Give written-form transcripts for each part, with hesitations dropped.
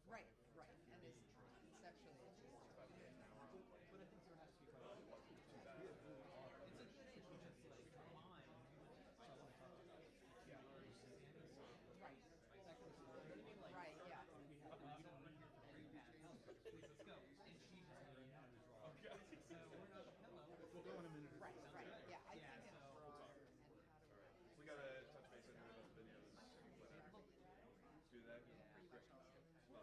Right, right, and is conceptually interesting. But I think there has to be quite a few. It's a good age, because like mine, so I want to talk about Right, that kind of stuff. You know what I mean? Like, right, yeah. we have we don't need her to bring hats. Please, let's go. And she just learned how to draw. Okay. So we're not hello. We'll go in a minute or Right, two. right, yeah, I Yeah, think it's so broader, and how do we? We gotta touch base anyway about the videos. look, Do that. pretty much all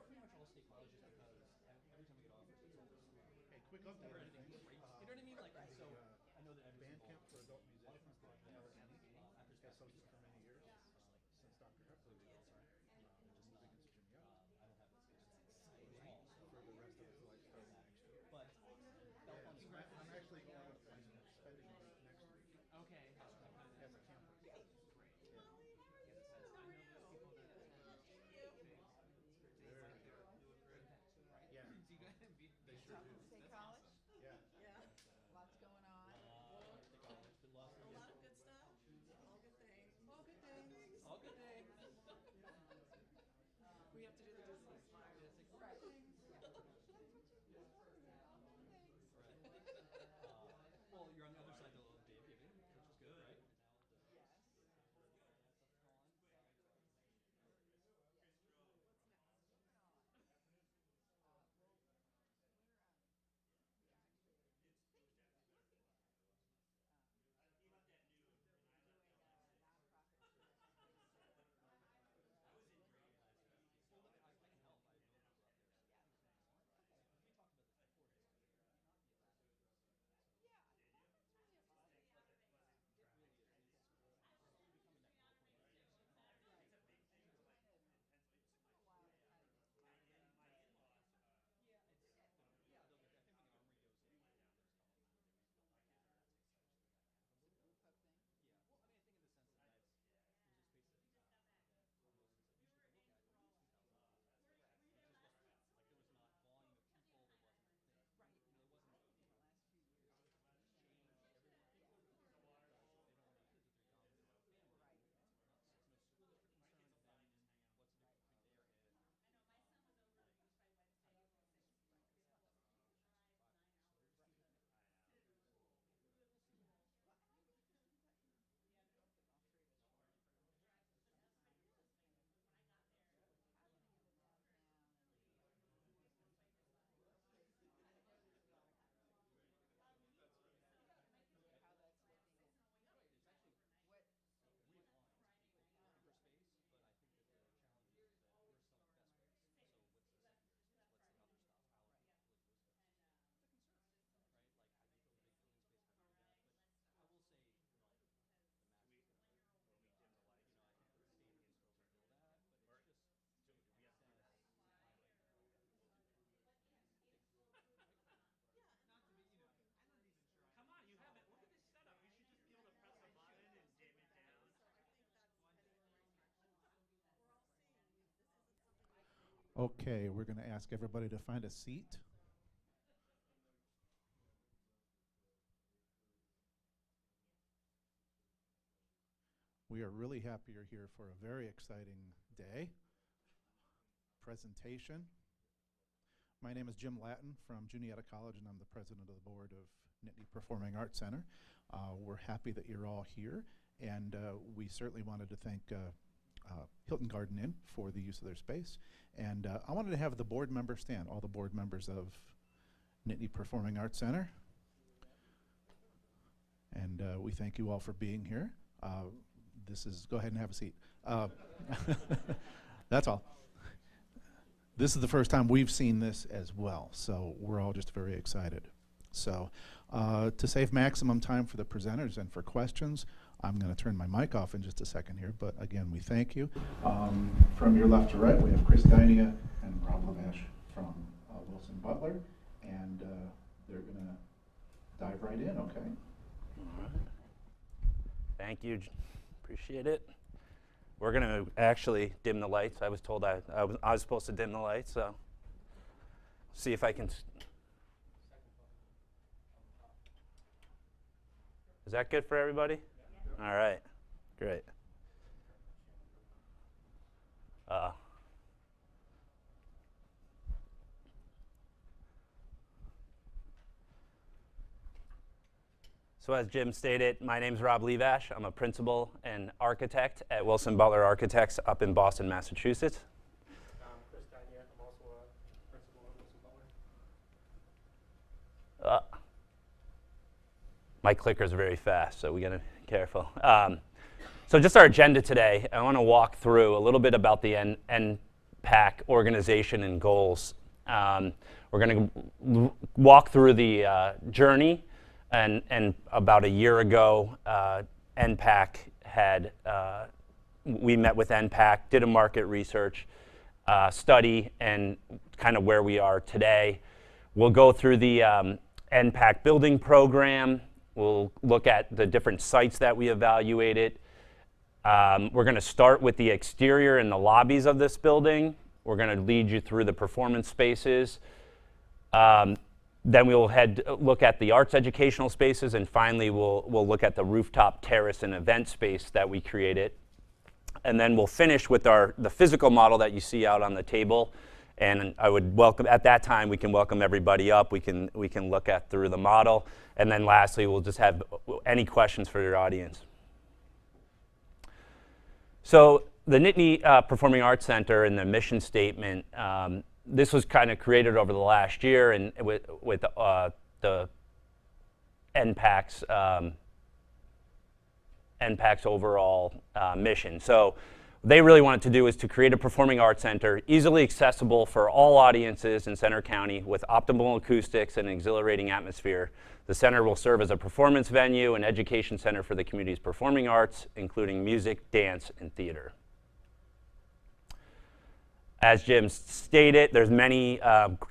pretty much all state colleges, because every time we get offers, it's always Hey, quick update. never anything great. You know what I mean? Like, so The I know that every band single camp for adult musicians that after has school hosted for many years since Dr. Hepler retired, and just moving into Jimmy Young I don't have this exciting for the rest of his life starting next year. but Yeah, I'm actually going up and spending a week next week okay. as a camper. Great. Yeah. Get a sense. I know those people that they Very like good. right? Yeah, So you guys be they sure do. Say that's college, awesome. Yeah. lots going on. The college, but lost A lot of good stuff, all good things. All good things. all good things. We have to do the Disney smile. Right. Things. That's what you do. All good things. Right. Well, you're on the other side of the Dave giving, which is good, right? Yes. What's next? Moving on. Well, we actually thinking about looking at doing a nonprofit tour someplace Well, look, I can help. I know people out there. Yeah. Okay. We talked about this before, just not be a bad idea. Yeah, it's really a positive. It really is. It's becoming that middle point. Right. Took a while to kind of get started. Yeah, it's yeah. I think the armory goes in. There's a couple of different areas built like that. That's essentially that kind of It's a group of thing. yeah. Well, I mean, I think in the sense that it was a space that almost as used to look at in 2000. Right. It just wasn't like there was not volume of people. There wasn't a thing. Right. You know, there I wasn't. think in the last few years it's changed. Everyone, Yeah. people are doing it because they don't want to use it. They're young. They don't have a family. Right. It's no school district concern. Then what's the Right. difference between there and Right. It's not huge. so we're just Right. keeping it. We'll see. Well, and I think this is what you both of all three of us shared for some time. It's just kind of what's happening in the downtown and okay, so I know there's a lot of confusion with how that's looking and Right. It's actually what realigns people for yeah. bigger space, but I think that the challenge is that we're still the best space. So what's the secondary space? What's the other stuff? How Right. like what is that? It's a concern, right? Like how do you build a big building space? How do you do that? But I will say, you know, the max is gonna When we dim the lights. you know, I think the state can still rebuild that, but it's just Do we have to do that? Yeah, and not to be, Tom's you know, working I'm not towards even sure. Come on, you have it. Look at this setup. You should just be able to press a button and dim it down. so I think that's heading in the right direction. We're all seeing this isn't something we can do. Okay, we're going to ask everybody to find a seat. We are really happy you're here for a very exciting day. Presentation. My name is Jim Lattin from Juniata College, and I'm the president of the board of Nittany Performing Arts Center. We're happy that you're all here, and we certainly wanted to thank Hilton Garden Inn for the use of their space. And I wanted to have the board members stand, all the board members of Nittany Performing Arts Center. And we thank you all for being here. Go ahead and have a seat. That's all. This is the first time we've seen this as well, so we're all just very excited. So to save maximum time for the presenters and for questions, I'm going to turn my mic off in just a second here, but again, we thank you. From your left to right, we have Chris Dynia and Rob Lavash from Wilson Butler, and they're going to dive right in, okay? All right. Thank you. Appreciate it. We're going to actually dim the lights. I was told I was supposed to dim the lights, so see if I can. Is that good for everybody? Yeah. All right. Great. So as Jim stated, my name is Rob Levash. I'm a principal and architect at Wilson Butler Architects up in Boston, Massachusetts. Chris Daniel. I'm also a principal at Wilson Butler. My clicker's very fast, so we gotta be careful. So just our agenda today, I want to walk through a little bit about the NPAC organization and goals. We're going to walk through the journey, and about a year ago, NPAC had, we met with NPAC, did a market research study, and kind of where we are today. We'll go through the NPAC building program. We'll look at the different sites that we evaluated. We're going to start with the exterior and the lobbies of this building. We're going to lead you through the performance spaces. Then we'll look at the arts educational spaces, and finally we'll look at the rooftop terrace and event space that we created. And then we'll finish with the physical model that you see out on the table. And I would welcome, at that time, we can welcome everybody up. We can look through the model. And then lastly, we'll just have any questions for your audience. So the Nittany Performing Arts Center and the mission statement, this was kind of created over the last year and with the NPAC's overall mission. So they really wanted to do is to create a performing arts center easily accessible for all audiences in Center County with optimal acoustics and exhilarating atmosphere. The center will serve as a performance venue and education center for the community's performing arts, including music, dance, and theater. As Jim stated, there's many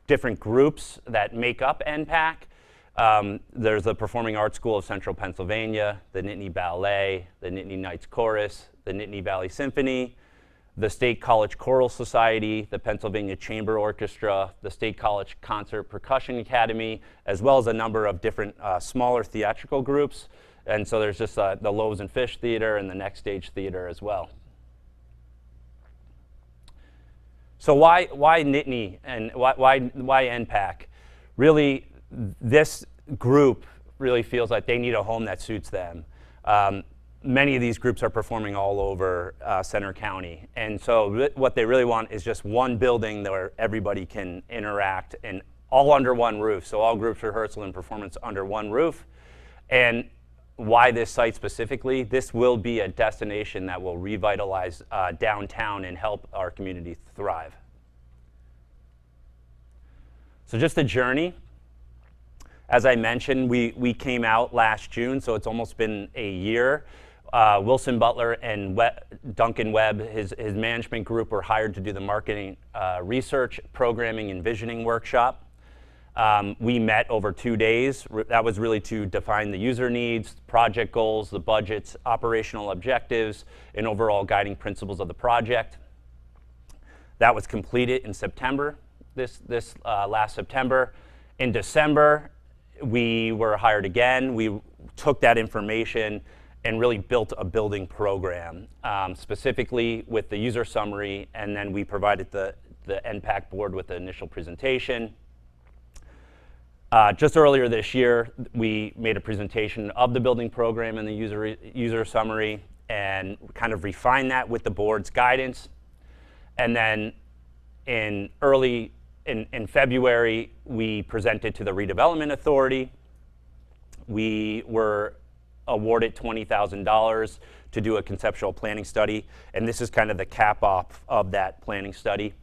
different groups that make up NPAC. There's the Performing Arts School of Central Pennsylvania, the Nittany Ballet, the Nittany Knights Chorus, the Nittany Valley Symphony, the State College Choral Society, the Pennsylvania Chamber Orchestra, the State College Concert Percussion Academy, as well as a number of different smaller theatrical groups. And so there's just the Loaves and Fish Theater and the Next Stage Theater as well. So why Nittany and why NPAC? Really, this group really feels like they need a home that suits them. Many of these groups are performing all over Center County. And so what they really want is just one building where everybody can interact and all under one roof. So all groups, rehearsal, and performance under one roof. And why this site specifically? This will be a destination that will revitalize downtown and help our community thrive. So just the journey. As I mentioned, we came out last June, so it's almost been a year. Wilson Butler and Duncan Webb, his management group, were hired to do the marketing, research, programming, and visioning workshop. We met over 2 days. That was really to define the user needs, project goals, the budgets, operational objectives, and overall guiding principles of the project. That was completed in September, this last September. In December, we were hired again. We took that information and really built a building program, specifically with the user summary, and then we provided the NPAC board with the initial presentation. Just earlier this year, we made a presentation of the building program and the user summary and kind of refined that with the board's guidance. And then in February, we presented to the Redevelopment Authority. We were awarded $20,000 to do a conceptual planning study, and this is kind of the cap off of that planning study.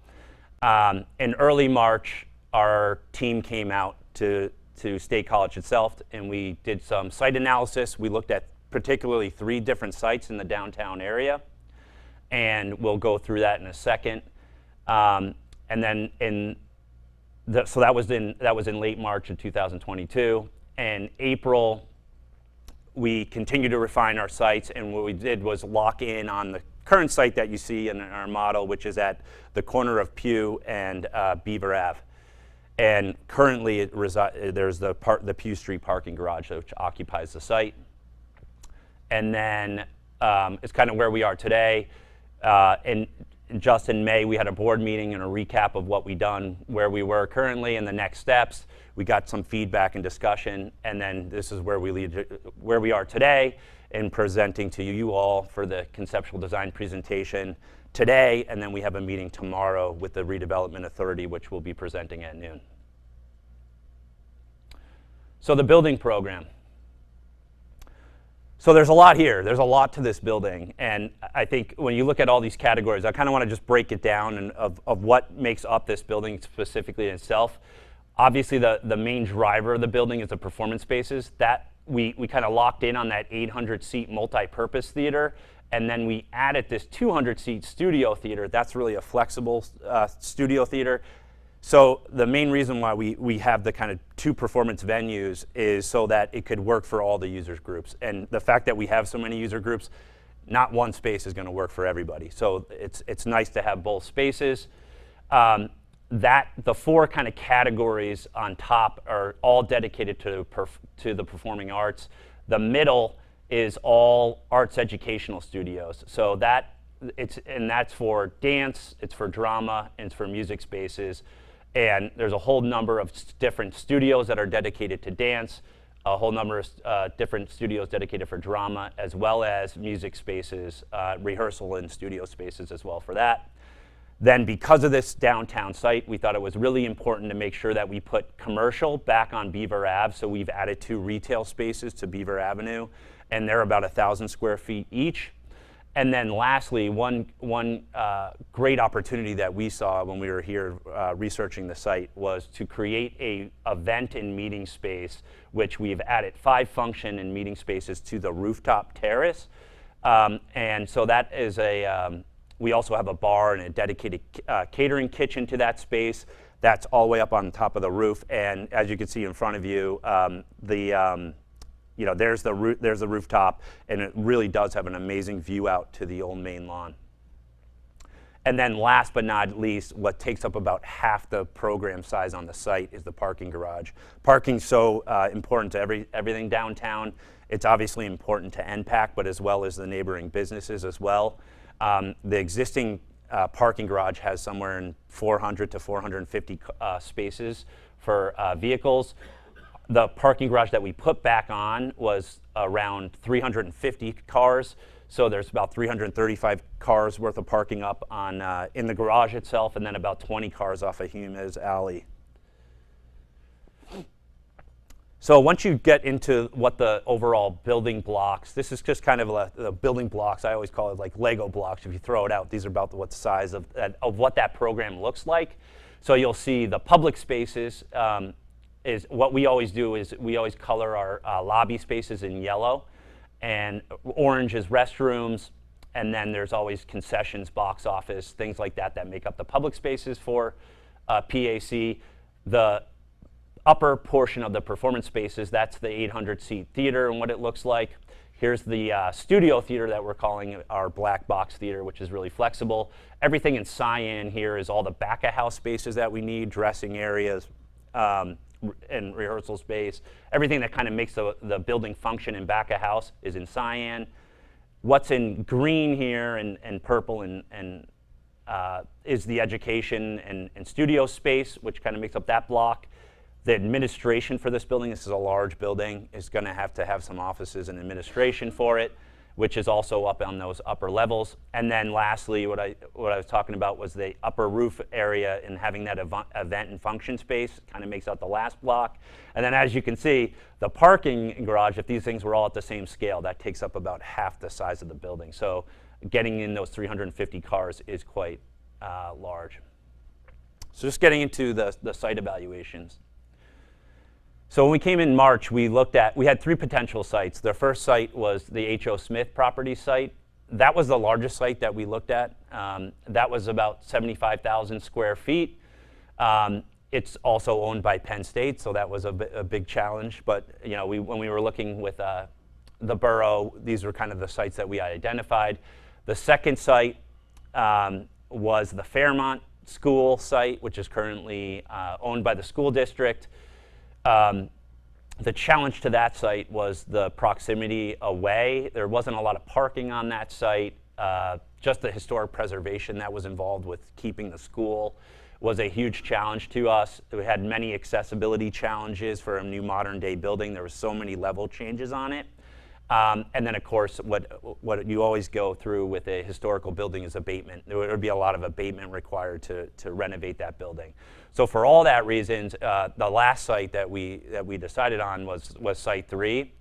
In early March, our team came out to State College itself, and we did some site analysis. We looked at particularly 3 different sites in the downtown area, and we'll go through that in a second. And then so that was in late March of 2022. In April, we continued to refine our sites, and what we did was lock in on the current site that you see in our model, which is at the corner of Pew and Beaver Ave. And currently, there's the Pew Street parking garage, which occupies the site. And then is kind of where we are today. And just in May, we had a board meeting and a recap of what we've done, where we were currently, and the next steps. We got some feedback and discussion, and then this is where we are today in presenting to you all for the conceptual design presentation today, and then we have a meeting tomorrow with the Redevelopment Authority, which we'll be presenting at noon. So the building program. So there's a lot here. There's a lot to this building. And I think when you look at all these categories, I kind of want to just break it down and of what makes up this building specifically in itself. Obviously, the main driver of the building is the performance spaces. That we kind of locked in on that 800-seat multi-purpose theater. And then we added this 200-seat studio theater. That's really a flexible studio theater. So the main reason why we have the kind of two performance venues is so that it could work for all the user groups. And the fact that we have so many user groups, not one space is going to work for everybody. So it's nice to have both spaces. The four kind of categories on top are all dedicated to the performing arts. The middle is all arts educational studios. So that's for dance, it's for drama, and it's for music spaces. And there's a whole number of different studios that are dedicated to dance, a whole number of different studios dedicated for drama, as well as music spaces, rehearsal and studio spaces as well for that. Then because of this downtown site, we thought it was really important to make sure that we put commercial back on Beaver Ave. So we've added 2 retail spaces to Beaver Avenue, and they're about 1,000 square feet each. And then lastly, one great opportunity that we saw when we were here researching the site was to create a event and meeting space, which we've added 5 function and meeting spaces to the rooftop terrace. And so that is we also have a bar and a dedicated catering kitchen to that space. That's all the way up on top of the roof. And as you can see in front of you, there's the rooftop, and it really does have an amazing view out to the old main lawn. And then last but not least, what takes up about half the program size on the site is the parking garage. Parking's so important to everything downtown. It's obviously important to NPAC, but as well as the neighboring businesses as well. The existing parking garage has somewhere in 400 to 450 spaces for vehicles. The parking garage that we put back on was around 350 cars, so there's about 335 cars worth of parking up on in the garage itself, and then about 20 cars off of Humes Alley. So once you get into what the overall building blocks, this is just kind of the building blocks. I always call it like Lego blocks. If you throw it out, these are about what the size of what that program looks like. So you'll see the public spaces. Is what we always do is we always color our lobby spaces in yellow, and orange is restrooms, and then there's always concessions, box office, things like that that make up the public spaces for PAC. The upper portion of the performance spaces, that's the 800-seat theater and what it looks like. Here's the studio theater that we're calling our black box theater, which is really flexible. Everything in cyan here is all the back-of-house spaces that we need, dressing areas, and rehearsal space. Everything that kind of makes the building function in back of house is in cyan. What's in green here and purple is the education and studio space, which kind of makes up that block. The administration for this building, this is a large building, is going to have some offices and administration for it, which is also up on those upper levels. And then lastly, what I was talking about was the upper roof area and having that event and function space kind of makes out the last block. And then as you can see, the parking garage, if these things were all at the same scale, that takes up about half the size of the building. So getting in those 350 cars is quite large. So just getting into the site evaluations. So when we came in March, we had 3 potential sites. The first site was the H.O. Smith property site. That was the largest site that we looked at. That was about 75,000 square feet. It's also owned by Penn State, so that was a big challenge. But when we were looking with the borough, these were kind of the sites that we identified. The second site was the Fairmont School site, which is currently owned by the school district. The challenge to that site was the proximity away. There wasn't a lot of parking on that site. Just the historic preservation that was involved with keeping the school was a huge challenge to us. We had many accessibility challenges for a new modern day building. There were so many level changes on it. And then, of course, what you always go through with a historical building is abatement. There would be a lot of abatement required to renovate that building. So for all that reasons, the last site that we decided on was Site 3,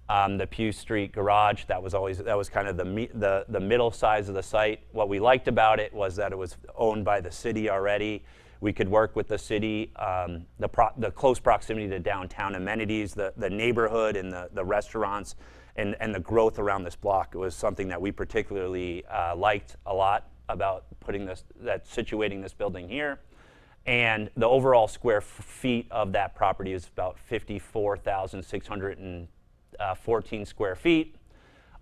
the Pugh Street Garage. That was kind of the middle size of the site. What we liked about it was that it was owned by the city already. We could work with the city, the close proximity to downtown amenities, the neighborhood and the restaurants, and the growth around this block. It was something that we particularly liked a lot about situating this building here. And the overall square feet of that property is about 54,614 square feet.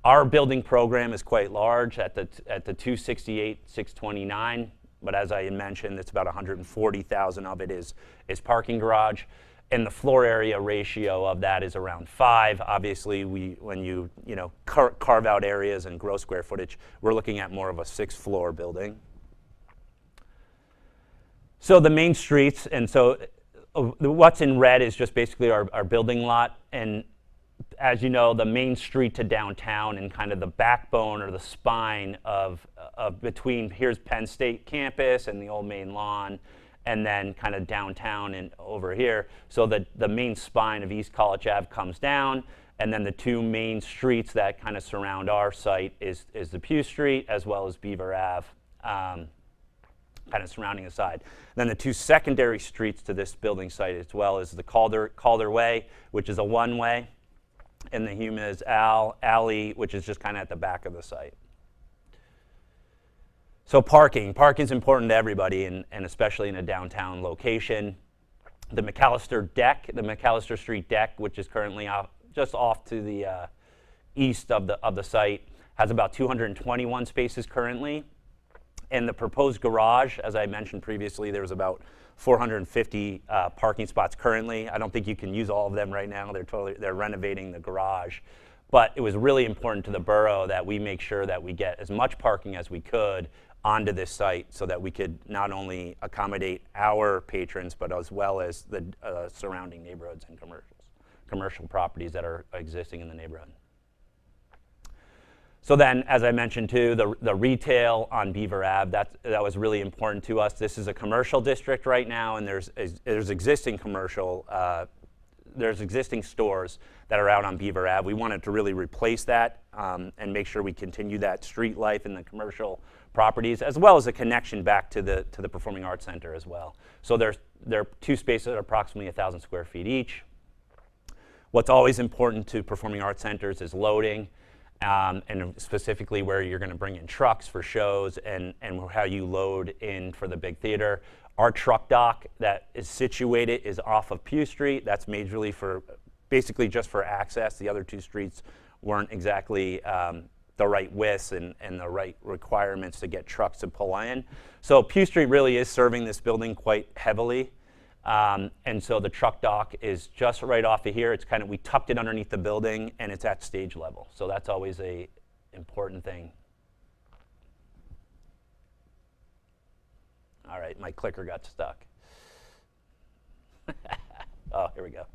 Our building program is quite large at the 268,629, but as I mentioned, it's about 140,000 of it is parking garage. And the floor area ratio of that is around 5. Obviously, when you carve out areas and gross square footage, we're looking at more of a 6-floor building. So the main streets, and so what's in red is just basically our building lot. And as you know, the main street to downtown and kind of the backbone or the spine of between here's Penn State campus and the old main lawn, and then kind of downtown and over here. So the main spine of East College Ave comes down, and then the two main streets that kind of surround our site is the Pugh Street as well as Beaver Ave, kind of surrounding the side. Then the two secondary streets to this building site as well is the Calder Way, which is a one-way, and the Humes Alley, which is just kind of at the back of the site. So parking is important to everybody, and especially in a downtown location. The McAllister Street deck, which is currently just off to the east of the site, has about 221 spaces currently. And the proposed garage, as I mentioned previously, there's about 450 parking spots currently. I don't think you can use all of them right now. They're renovating the garage. But it was really important to the borough that we make sure that we get as much parking as we could onto this site so that we could not only accommodate our patrons, but as well as the surrounding neighborhoods and commercial properties that are existing in the neighborhood. So then, as I mentioned too, the retail on Beaver Ave, that was really important to us. This is a commercial district right now, and there's existing there's existing stores that are out on Beaver Ave. We wanted to really replace that and make sure we continue that street life in the commercial properties, as well as a connection back to the Performing Arts Center as well. So there are two spaces that are approximately 1,000 square feet each. What's always important to Performing Arts Centers is loading, and specifically where you're going to bring in trucks for shows and how you load in for the big theater. Our truck dock that is situated is off of Pugh Street. That's majorly basically just for access. The other two streets weren't exactly the right widths and the right requirements to get trucks to pull in. So Pugh Street really is serving this building quite heavily. And so the truck dock is just right off of here. We tucked it underneath the building, and it's at stage level. So that's always a important thing. All right, my clicker got stuck. Oh, here we go.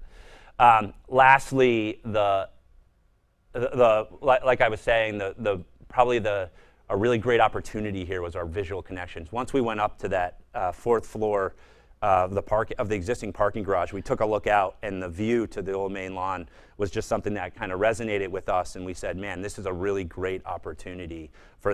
Lastly, like I was saying, probably a really great opportunity here was our visual connections. Once we went up to that 4th floor of the existing parking garage, we took a look out, and the view to the old main lawn was just something that kind of resonated with us, and we said, man, this is a really great opportunity for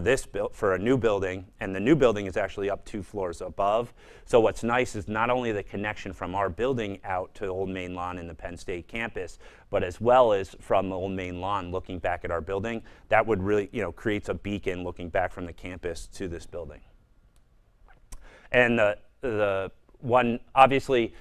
a new building, and the new building is actually up 2 floors above. So what's nice is not only the connection from our building out to the old main lawn in the Penn State campus, but as well as from the old main lawn looking back at our building. That would really, creates a beacon looking back from the campus to this building. And obviously,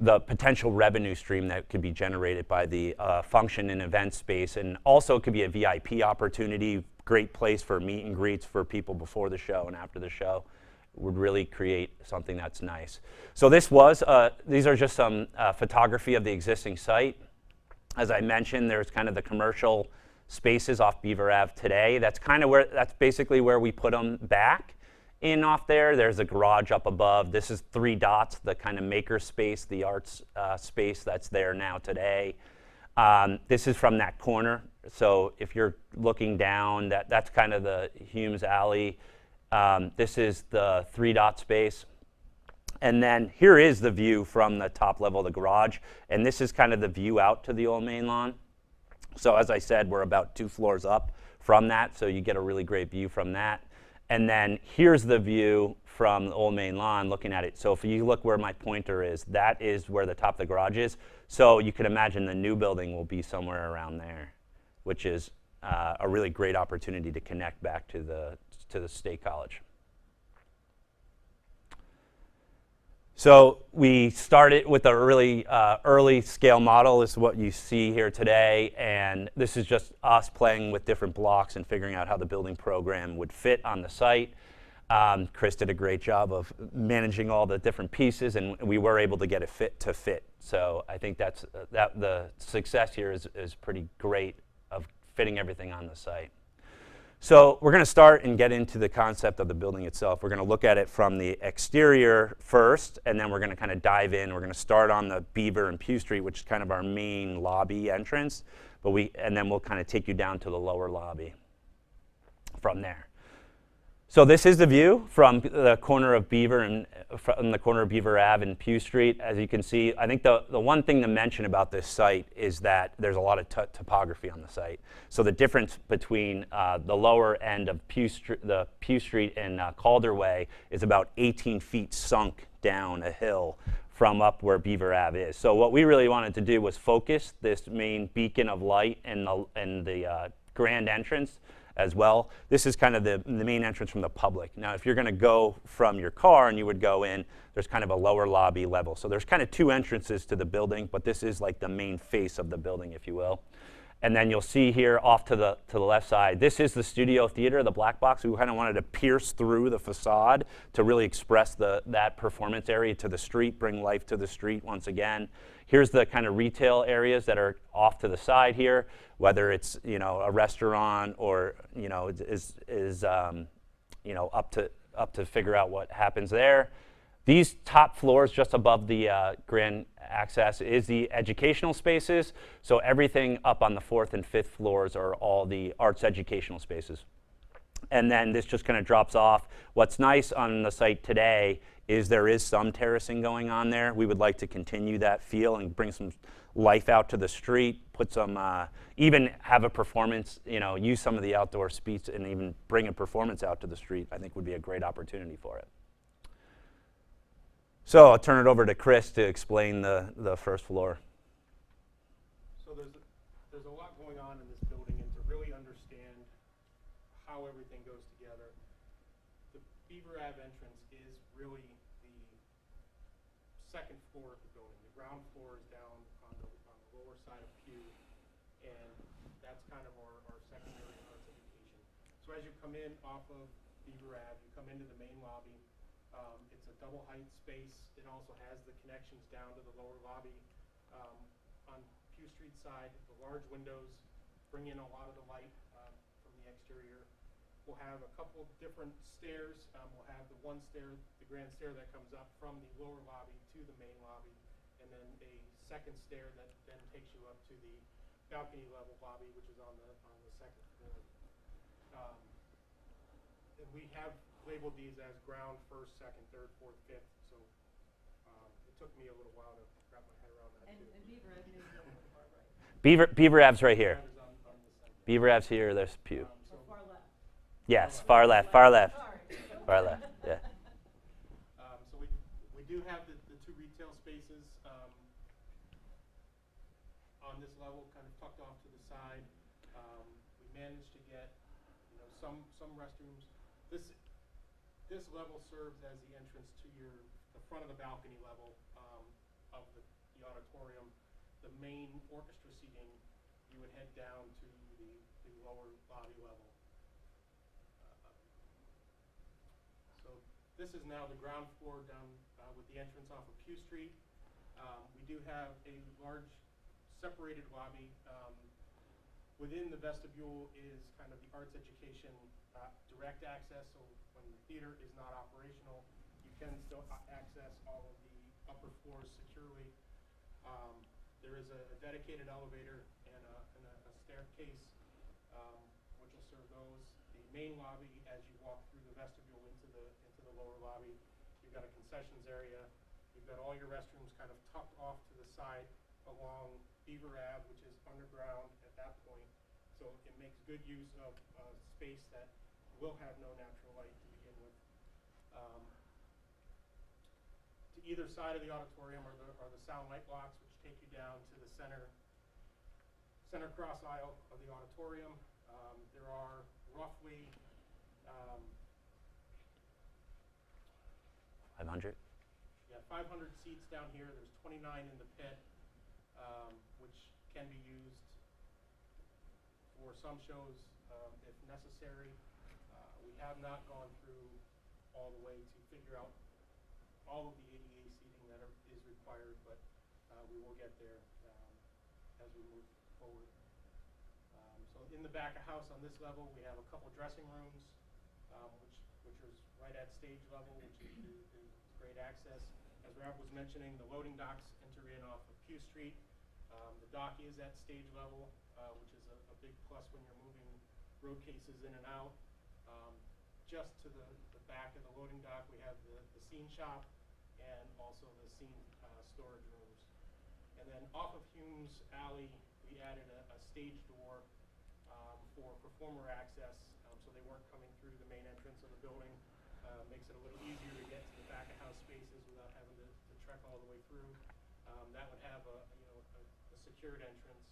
the potential revenue stream that could be generated by the function and event space, and also it could be a VIP opportunity, great place for meet and greets for people before the show and after the show. It would really create something that's nice. So these are just some photography of the existing site. As I mentioned, there's kind of the commercial spaces off Beaver Ave today. That's basically where we put them back in off there. There's a garage up above. This is 3 dots, the kind of maker space, the arts space that's there now today. This is from that corner. So if you're looking down, that's kind of the Humes Alley. This is the 3 dot space. And then here is the view from the top level of the garage. And this is kind of the view out to the old main lawn. So as I said, we're about 2 floors up from that. So you get a really great view from that. And then here's the view from the old main lawn looking at it. So if you look where my pointer is, that is where the top of the garage is. So you can imagine the new building will be somewhere around there, which is a really great opportunity to connect back to the State College. So we started with a really early scale model. This is what you see here today. And this is just us playing with different blocks and figuring out how the building program would fit on the site. Chris did a great job of managing all the different pieces, and we were able to get it fit. So I think that the success here is pretty great of fitting everything on the site. So we're going to start and get into the concept of the building itself. We're going to look at it from the exterior first, and then we're going to kind of dive in. We're going to start on the Beaver and Pew Street, which is kind of our main lobby entrance, and then we'll kind of take you down to the lower lobby from there. So this is the view from the corner of Beaver and from the corner of Beaver Ave and Pew Street. As you can see, I think the one thing to mention about this site is that there's a lot of topography on the site. So the difference between the lower end of the Pew Street and Calder is about 18 feet sunk down a hill from up where Beaver Ave is. So what we really wanted to do was focus this main beacon of light and the grand entrance as well. This is kind of the main entrance from the public. Now, if you're going to go from your car and you would go in, there's kind of a lower lobby level. So there's kind of 2 entrances to the building, but this is like the main face of the building, if you will. And then you'll see here off to the left side, this is the studio theater, the black box. We kind of wanted to pierce through the facade to really express that performance area to the street, bring life to the street once again. Here's the kind of retail areas that are off to the side here, whether it's a restaurant or up to figure out what happens there. These top floors just above the grand access is the educational spaces. So everything up on the 4th and 5th floors are all the arts educational spaces. And then this just kind of drops off. What's nice on the site today is there is some terracing going on there. We would like to continue that feel and bring some life out to the street, put some, even have a performance, use some of the outdoor speeds and even bring a performance out to the street, I think would be a great opportunity for it. So I'll turn it over to Chris to explain the first floor. So there's a lot going on in this building, and to really understand how everything goes together, the Beaver Ave entrance is really the 2nd floor of the building. The ground floor is down on the lower side of Pew, and that's kind of our secondary arts education. So as you come in off of Beaver Ave, you come into the main lobby. It's a double height space. It also has the connections down to the lower lobby. On Pew Street side, the large windows bring in a lot of the light from the exterior. We'll have a couple different stairs. We'll have the one stair, the grand stair that comes up from the lower lobby to the main lobby, and then a second stair that then takes you up to the balcony level lobby, which is on the 2nd floor. And we have labeled these as ground, 1st, 2nd, 3rd, 4th, 5th. So it took me a little while to wrap my head around that. And Beaver Ave is on the far right. Beaver Ave's right here. Is on the center. Beaver Ave's here, there's Pew. So Or far left. Yes, far left, far left, Sorry. far left, yeah. so we do have the 2 retail spaces on this level, kind of tucked off to the side. We managed to get some restrooms. This level serves as the entrance to the front of the balcony level of the auditorium. The main orchestra seating, you would head down to the lower lobby level. So this is now the ground floor down with the entrance off of Pew Street. We do have a large separated lobby. Within the vestibule is kind of the arts education direct access, so when the theater is not operational, you can still access all of the upper floors securely. There is a dedicated elevator and a staircase, which will serve those. The main lobby, as you walk through the vestibule into the lower lobby, you've got a concessions area. You've got all your restrooms kind of tucked off to the side along Beaver Ave, which is underground at that point. So it makes good use of space that will have no natural light to begin with. To either side of the auditorium are the sound light blocks, which take you down to the center cross aisle of the auditorium. There are roughly 500. Yeah, 500 seats down here. There's 29 in the pit, which can be used for some shows if necessary. We have not gone through all the way to figure out all of the ADA seating that is required, but we will get there as we move forward. So in the back of house on this level, we have a couple dressing rooms, which is right at stage level, which is great access. As Rob was mentioning, the loading docks enter in off of Q Street. The dock is at stage level, which is a big plus when you're moving road cases in and out. Just to the back of the loading dock, we have the scene shop and also the scene storage rooms. And then off of Hume's Alley, we added a stage door for performer access, so they weren't coming through the main entrance of the building. Makes it a little easier to get to the back of house spaces without having to trek all the way through. That would have a secured entrance.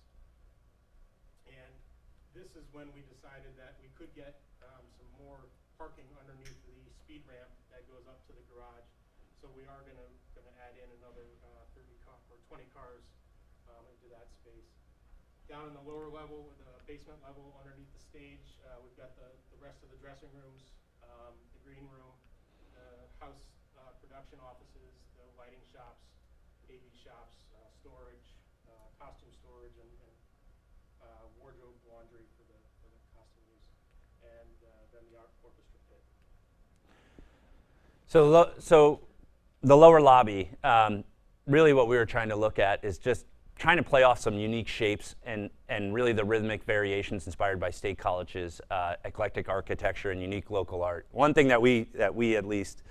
And this is when we decided that we could get some more parking underneath the speed ramp that goes up to the garage. So we are going to add in another 20 cars into that space. Down in the lower level, the basement level underneath the stage, we've got the rest of the dressing rooms, the green room, the house production offices, the lighting shops, AV shops, storage, costume storage, and wardrobe laundry for the costume use, and then the orchestra pit. So the lower lobby, really what we were trying to look at is just trying to play off some unique shapes and really the rhythmic variations inspired by State College's eclectic architecture and unique local art. One thing that we at least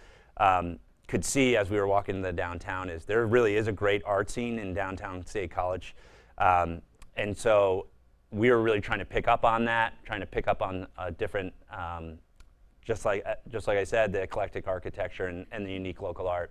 could see as we were walking the downtown is there really is a great art scene in downtown State College. And so we were really trying to pick up on that, trying to pick up on different, just like I said, the eclectic architecture and the unique local art.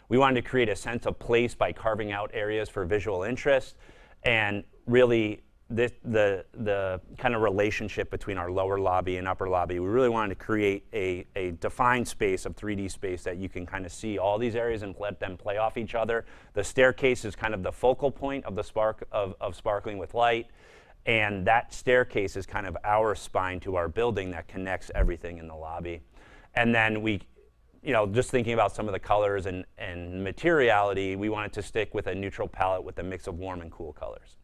We wanted to create a sense of place by carving out areas for visual interest, and really the kind of relationship between our lower lobby and upper lobby. We really wanted to create a defined space of 3D space that you can kind of see all these areas and let them play off each other. The staircase is kind of the focal point of the sparkling with light, and that staircase is kind of our spine to our building that connects everything in the lobby. And then we, just thinking about some of the colors and materiality, we wanted to stick with a neutral palette with a mix of warm and cool colors.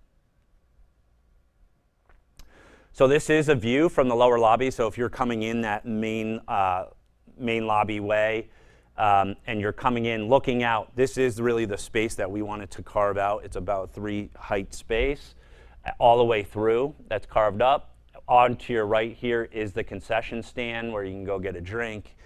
So this is a view from the lower lobby. So if you're coming in that main lobby way and you're coming in looking out, this is really the space that we wanted to carve out. It's about 3 height space all the way through that's carved up. On to your right here is the concession stand where you can go get a drink.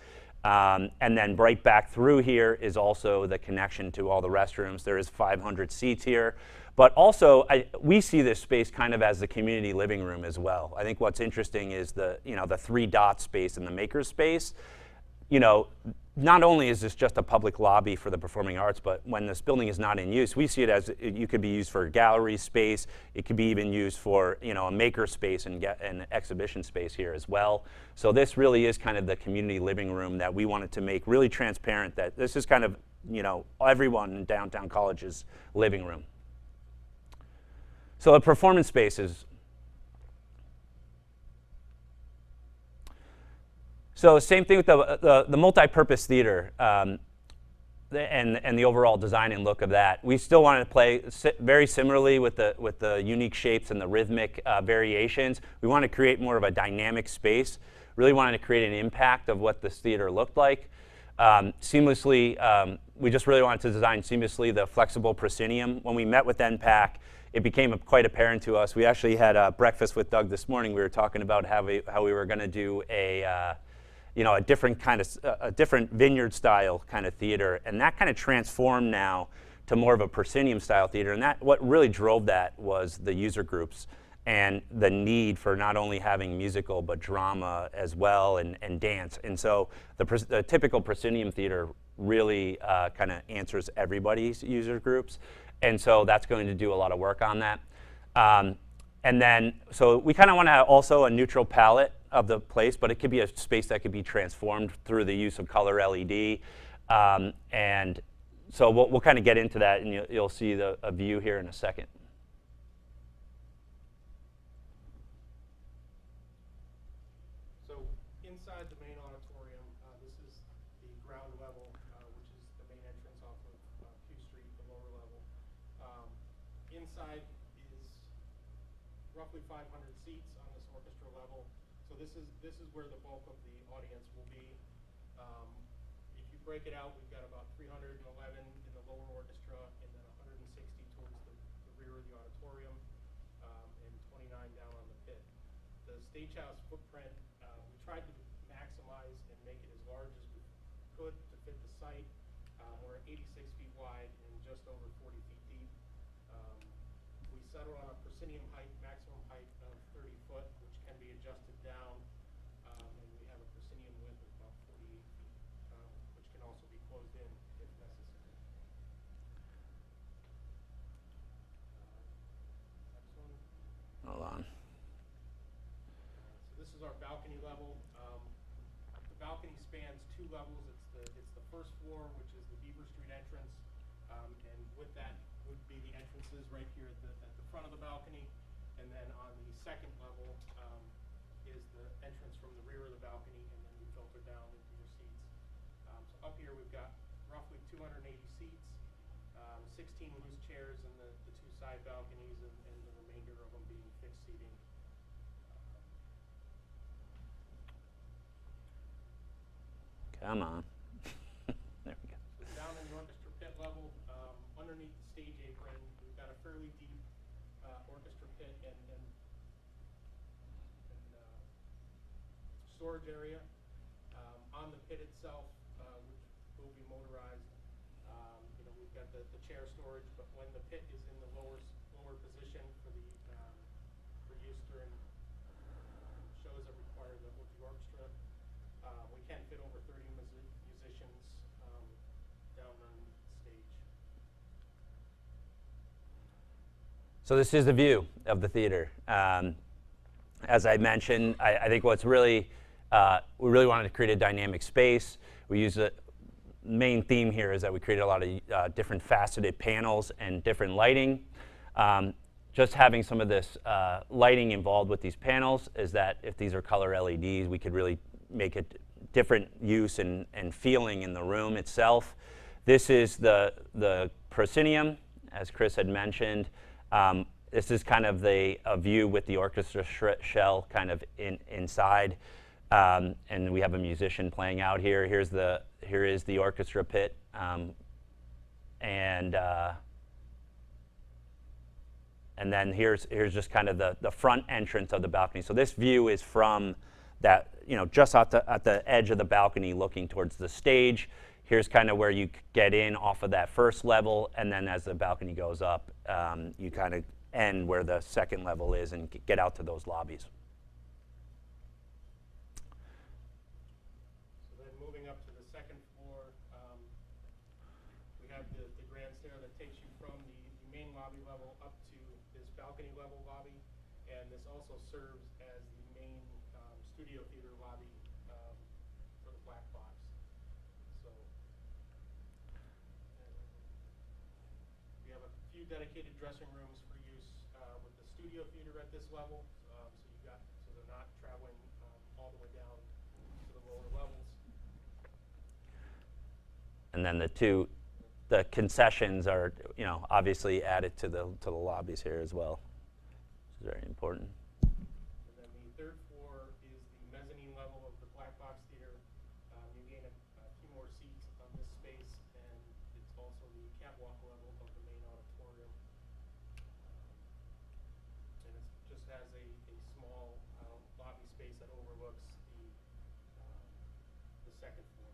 And then right back through here is also the connection to all the restrooms. There is 500 seats here. But also, we see this space kind of as the community living room as well. I think what's interesting is the 3 dot space and the maker space. Not only is this just a public lobby for the performing arts, but when this building is not in use, we see it as you could be used for gallery space. It could be even used for a maker space and an exhibition space here as well. So this really is kind of the community living room that we wanted to make really transparent, that this is kind of everyone in downtown College's living room. So the performance spaces. So same thing with the multi-purpose theater. and the overall design and look of that. We still wanted to play very similarly with the unique shapes and the rhythmic variations. We wanted to create more of a dynamic space. Really wanted to create an impact of what this theater looked like. Seamlessly, we just really wanted to design seamlessly the flexible proscenium. When we met with NPAC, it became quite apparent to us. We actually had breakfast with Doug this morning. We were talking about how we were going to do a different vineyard style kind of theater, and that kind of transformed now to more of a proscenium style theater. And that what really drove that was the user groups and the need for not only having musical but drama as well and dance. And so the typical proscenium theater really kind of answers everybody's user groups. And so that's going to do a lot of work on that. And then, so we kind of want to have also a neutral palette of the place, but it could be a space that could be transformed through the use of color LED. And so we'll kind of get into that, and you'll see a view here in a second. So inside the main auditorium, this is the ground level, which is the main entrance off of Q Street, the lower level. Inside is roughly 500 seats on this orchestra level. So this is where the bulk of the audience will be. If you break it out, we've got about 311 in the lower orchestra, and then 160 towards the rear of the auditorium, and 29 down on the pit. The stagehouse footprint, we tried to maximize and make it as large as we could to fit the site. We're 86 feet wide and just over 40 feet deep. We settled on a proscenium height, maximum height of 30 foot, which can be adjusted down, and we have a proscenium width of about 48 feet, which can also be closed in if necessary. Next one. Hold on. So this is our balcony level. The balcony spans 2 levels. It's the first floor, which is the Beaver Street entrance, and with that would be the entrances right here at the front of the balcony, and then on the second level is the entrance from the rear of the balcony, and then you filter down into your seats. So up here we've got roughly 280 seats, 16 loose chairs in the 2 side balconies, and the remainder of them being fixed seating. Come on. There we go. So down in the orchestra pit level, underneath the stage apron, we've got a fairly deep orchestra pit and storage area. On the pit itself, which will be motorized, we've got the chair storage, but when the pit is in the lower position for use during shows that require the orchestra, we can fit over 30 musicians down on stage. So this is the view of the theater. As I mentioned, I think what's really, we really wanted to create a dynamic space. We use the main theme here is that we created a lot of different faceted panels and different lighting. Just having some of this lighting involved with these panels is that if these are color LEDs, we could really make a different use and feeling in the room itself. This is the proscenium, as Chris had mentioned. This is kind of a view with the orchestra shell kind of inside, and we have a musician playing out here. Here is the orchestra pit, and then here's just kind of the front entrance of the balcony. So this view is from that, just at the edge of the balcony looking towards the stage. Here's kind of where you get in off of that first level, and then as the balcony goes up, you kind of end where the second level is and get out to those lobbies. So then moving up to the second floor, we have the grand stair that takes you from the main lobby level up to this balcony level lobby, and this also serves as the main studio theater lobby for the black box. So we have a few dedicated dressing rooms for use with the studio theater at this level, so they're not traveling all the way down to the lower levels. And then the two the concessions are, you know, obviously added to the lobbies here as well. It's very important. And then the third floor is the mezzanine level of the Black Box Theater. You gain a few more seats on this space, and it's also the catwalk level of the main auditorium. And it just has a small lobby space that overlooks the second floor.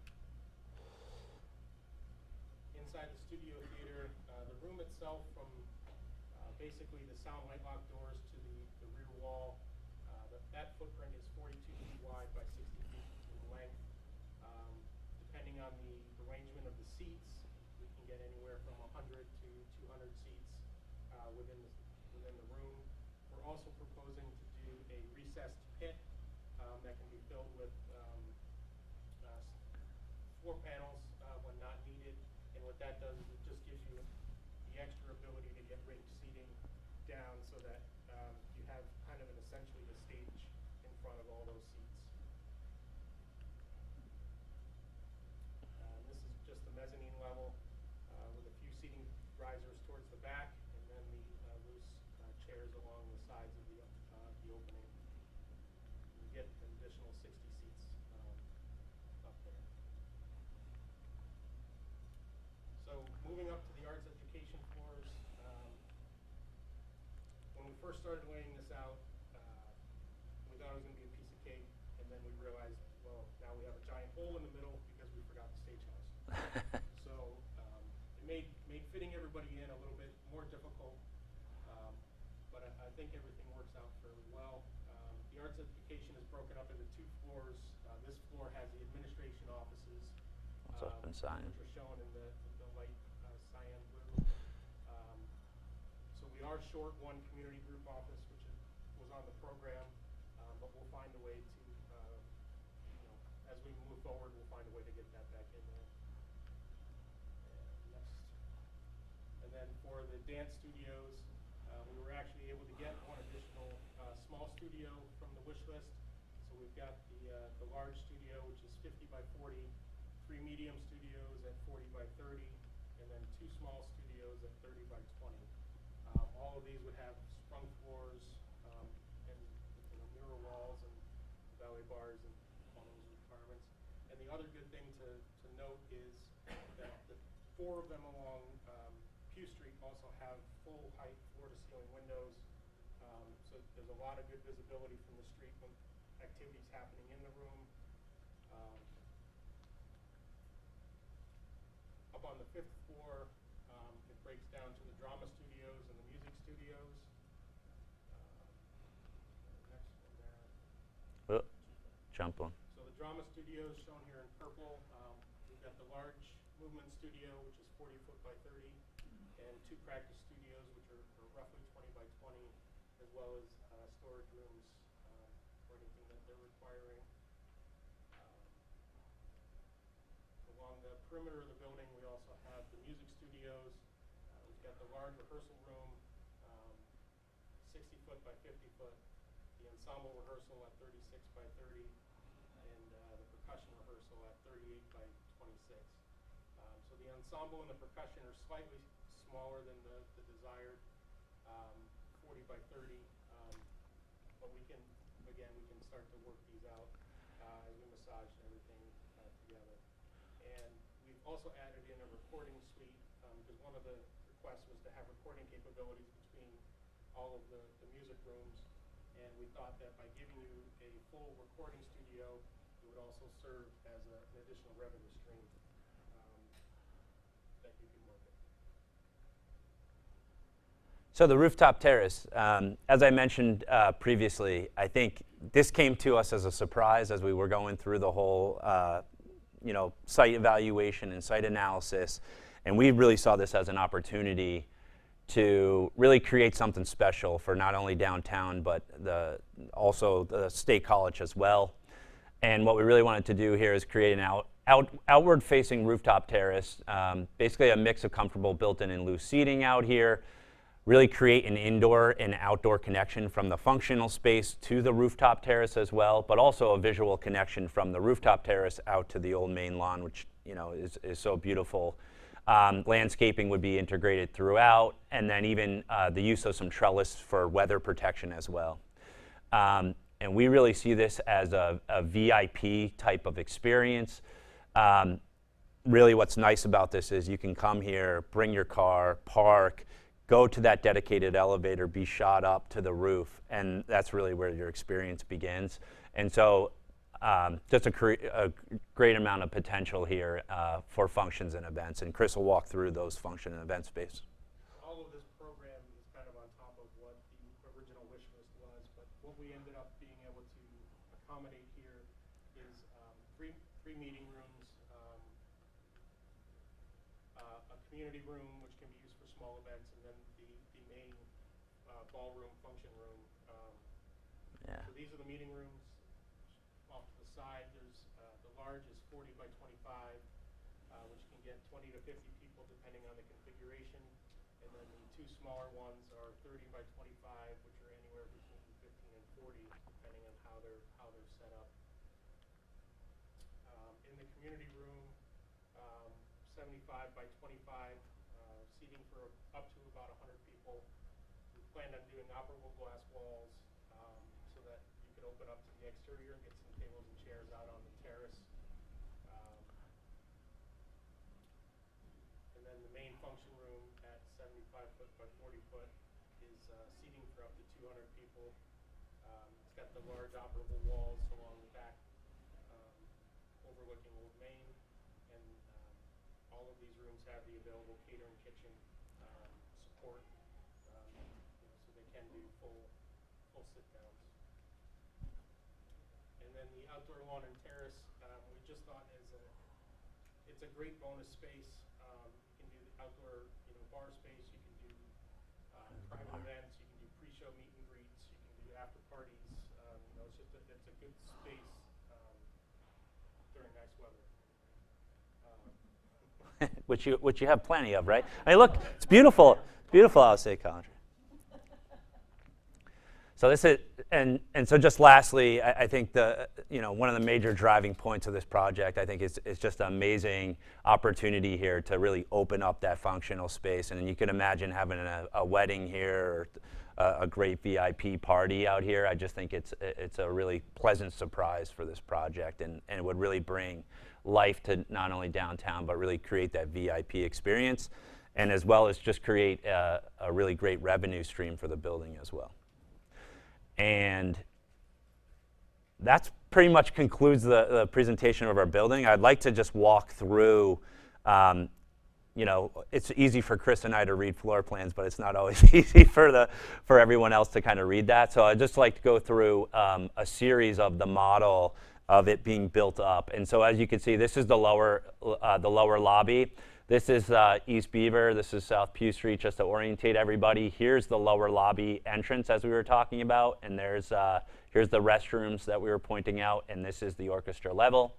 Inside the studio theater, the room itself, from basically the sound light lock doors to the rear wall, that footprint is 42 feet wide by 60 feet in length. Depending on the arrangement of the seats, we can get anywhere from 100 to 200 seats within the room. We're also proposing to do a recessed pit that can be filled with floor panels when not needed. And what that does is it just gives you the extra ability to get ranged seating down so that you have kind of essentially a stage in front of all those seats. This is just the mezzanine level with a few seating risers towards the back, and then the loose chairs along the sides of the opening. You get an additional 60 seats up there. So moving up to the arts education floors, when we first started laying this out, we thought it was going to be a piece of cake, and then we realized, well, now we have a giant hole in the middle because we forgot the stage house. So it made fitting everybody in a little bit more difficult, but I think everything works out fairly well. The arts education is broken up into two floors. This floor has the administration offices, It's up in cyan. which are shown in the light cyan blue. So we are short one community group office, which was on the program, but we'll find a way to, as we move forward, we'll find a way to get that back in there. And next. And then for the dance studios, we were actually able to get one additional small studio from the wish list. So we've got the large studio, which is 50 by 40, 3 medium studios at 40 by 30, and then 2 small studios at 30 by 20. All of these would have sprung floors and mirror walls and valet bars and all those requirements. And the other good thing to note is that the 4 of them along Pew Street also have full height floor-to-ceiling windows. So there's a lot of good visibility from the street when activity's happening in the room. Up on the 5th floor, it breaks down to the drama studios and the music studios. Next one there. Oh, jump on. So the drama studios shown here in purple. We've got the large movement studio, which is 40 foot by 30, and 2 practice studios, which are roughly 20 by 20, as well as storage rooms for anything that they're requiring. Along the perimeter of the building, we also have the music studios. We've got the large rehearsal room, 60 foot by 50 foot, the ensemble rehearsal at 36 by 30, and the percussion rehearsal at 38 by 26. So the ensemble and the percussion are slightly smaller than the desired 40 by 30, but we can start to work these out as we massage everything together. And we've also added in a recording suite, because one of the requests was to have recording capabilities between all of the music rooms, and we thought that by giving you a full recording studio, it would also serve as an additional revenue stream that you can work with. So the rooftop terrace, as I mentioned previously, I think this came to us as a surprise as we were going through the whole site evaluation and site analysis, and we really saw this as an opportunity to really create something special for not only downtown, but also the State College as well. And what we really wanted to do here is create an outward-facing rooftop terrace, basically a mix of comfortable built-in and loose seating out here, really create an indoor and outdoor connection from the functional space to the rooftop terrace as well, but also a visual connection from the rooftop terrace out to the old main lawn, which is so beautiful. Landscaping would be integrated throughout, and then even the use of some trellis for weather protection as well. And we really see this as a VIP type of experience. Really what's nice about this is you can come here, bring your car, park, go to that dedicated elevator, be shot up to the roof, and that's really where your experience begins. And so just a great amount of potential here for functions and events, and Chris will walk through those function and event space. All of this program is kind of on top of what the original wish list was, but what we ended up being able to accommodate here is three meeting rooms, a community room which can be used for small events, and then the main ballroom function room. Yeah. So these are the meeting rooms. Off to the side, there's the large is 40 by 25, which can get 20 to 50 people depending on the configuration, and then the two smaller ones are 30 by 25, which are anywhere between 15 and 40, depending on how they're set up. In the community room, 75 by 25, seating for up to about 100 people. We planned on doing operable glass walls so that you could open up to the exterior and get some tables and chairs out on the terrace. And then the main function room at 75 foot by 40 foot is seating for up to 200 people. It's got the large operable walls along the back overlooking Old Main, and all of these rooms have the available catering kitchen support, so they can do full sit downs. And then the outdoor lawn and terrace, we just thought it's a great bonus space. You can do the outdoor, bar space. You can do private events. You can do pre-show meet and greets. You can do after parties. It's a good space during nice weather. which you have plenty of, right? I mean, look, it's beautiful. It's beautiful outside, Coventry. So this is, and so just lastly, I think one of the major driving points of this project, I think, is just an amazing opportunity here to really open up that functional space. And you can imagine having a wedding here, or a great VIP party out here. I just think it's a really pleasant surprise for this project, and it would really bring life to not only downtown, but really create that VIP experience, and as well as just create a really great revenue stream for the building as well. And that's pretty much concludes the presentation of our building. I'd like to just walk through, it's easy for Chris and I to read floor plans, but it's not always easy for everyone else to kind of read that. So I'd just like to go through a series of the model of it being built up. And so as you can see, this is the lower lobby. This is East Beaver. This is South Pew Street, just to orientate everybody. Here's the lower lobby entrance, as we were talking about, and here's the restrooms that we were pointing out, and this is the orchestra level.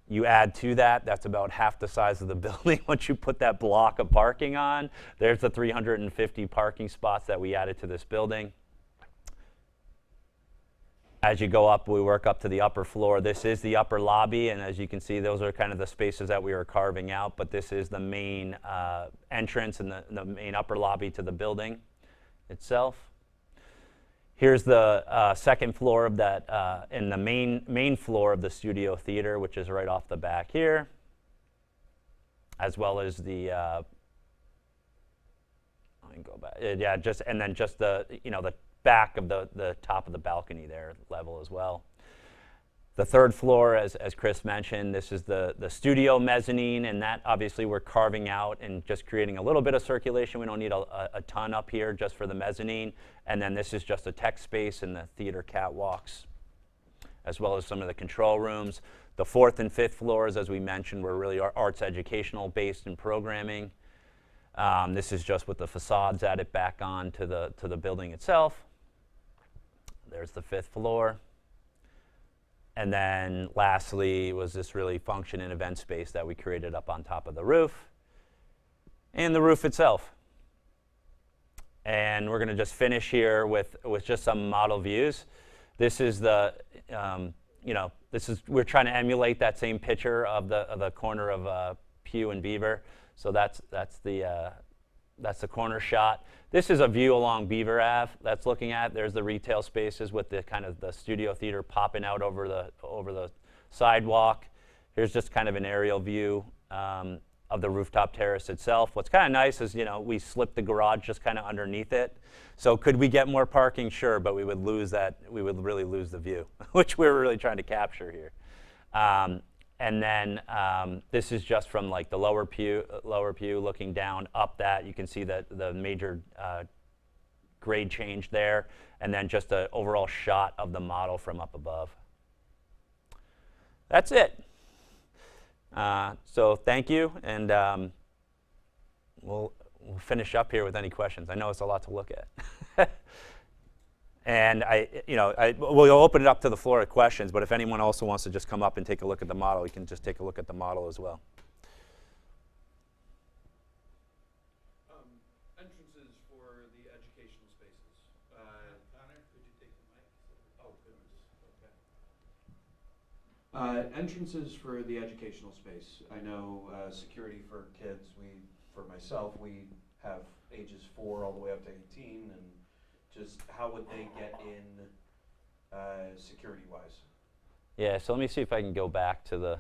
You add to that, that's about half the size of the building once you put that block of parking on. There's the 350 parking spots that we added to this building. As you go up, we work up to the upper floor. This is the upper lobby, and as you can see, those are kind of the spaces that we were carving out, but this is the main entrance and the main upper lobby to the building itself. Here's the second floor of that, and the main floor of the studio theater, which is right off the back here, as well as the, let me go back, and then just the back of the top of the balcony there level as well. The third floor, as Chris mentioned, this is the studio mezzanine, and that obviously we're carving out and just creating a little bit of circulation. We don't need a ton up here just for the mezzanine. And then this is just a tech space and the theater catwalks, as well as some of the control rooms. The fourth and fifth floors, as we mentioned, were really arts educational based in programming. This is just with the facades added back on to the building itself. There's the fifth floor. And then lastly was this really function and event space that we created up on top of the roof and the roof itself. And we're going to just finish here with just some model views. This is we're trying to emulate that same picture of the corner of Pew and Beaver. So that's the corner shot. This is a view along Beaver Ave that's looking at. There's the retail spaces with the kind of the studio theater popping out over the sidewalk. Here's just kind of an aerial view of the rooftop terrace itself. What's kind of nice is, we slipped the garage just kind of underneath it. So could we get more parking? Sure, but we would lose that. We would really lose the view, which we're really trying to capture here. And then this is just from like the lower pew looking down up that. You can see that the major grade change there, and then just an overall shot of the model from up above. That's it. So thank you, and we'll finish up here with any questions. I know it's a lot to look at. And we'll open it up to the floor of questions, but if anyone also wants to just come up and take a look at the model, you can just take a look at the model as well. Entrances for the educational spaces. Connor, could you take the mic? Oh, goodness. Okay. Entrances for the educational space. I know security for kids, for myself, we have ages 4 all the way up to 18, and just how would they get in security-wise? Yeah, so let me see if I can go back to there's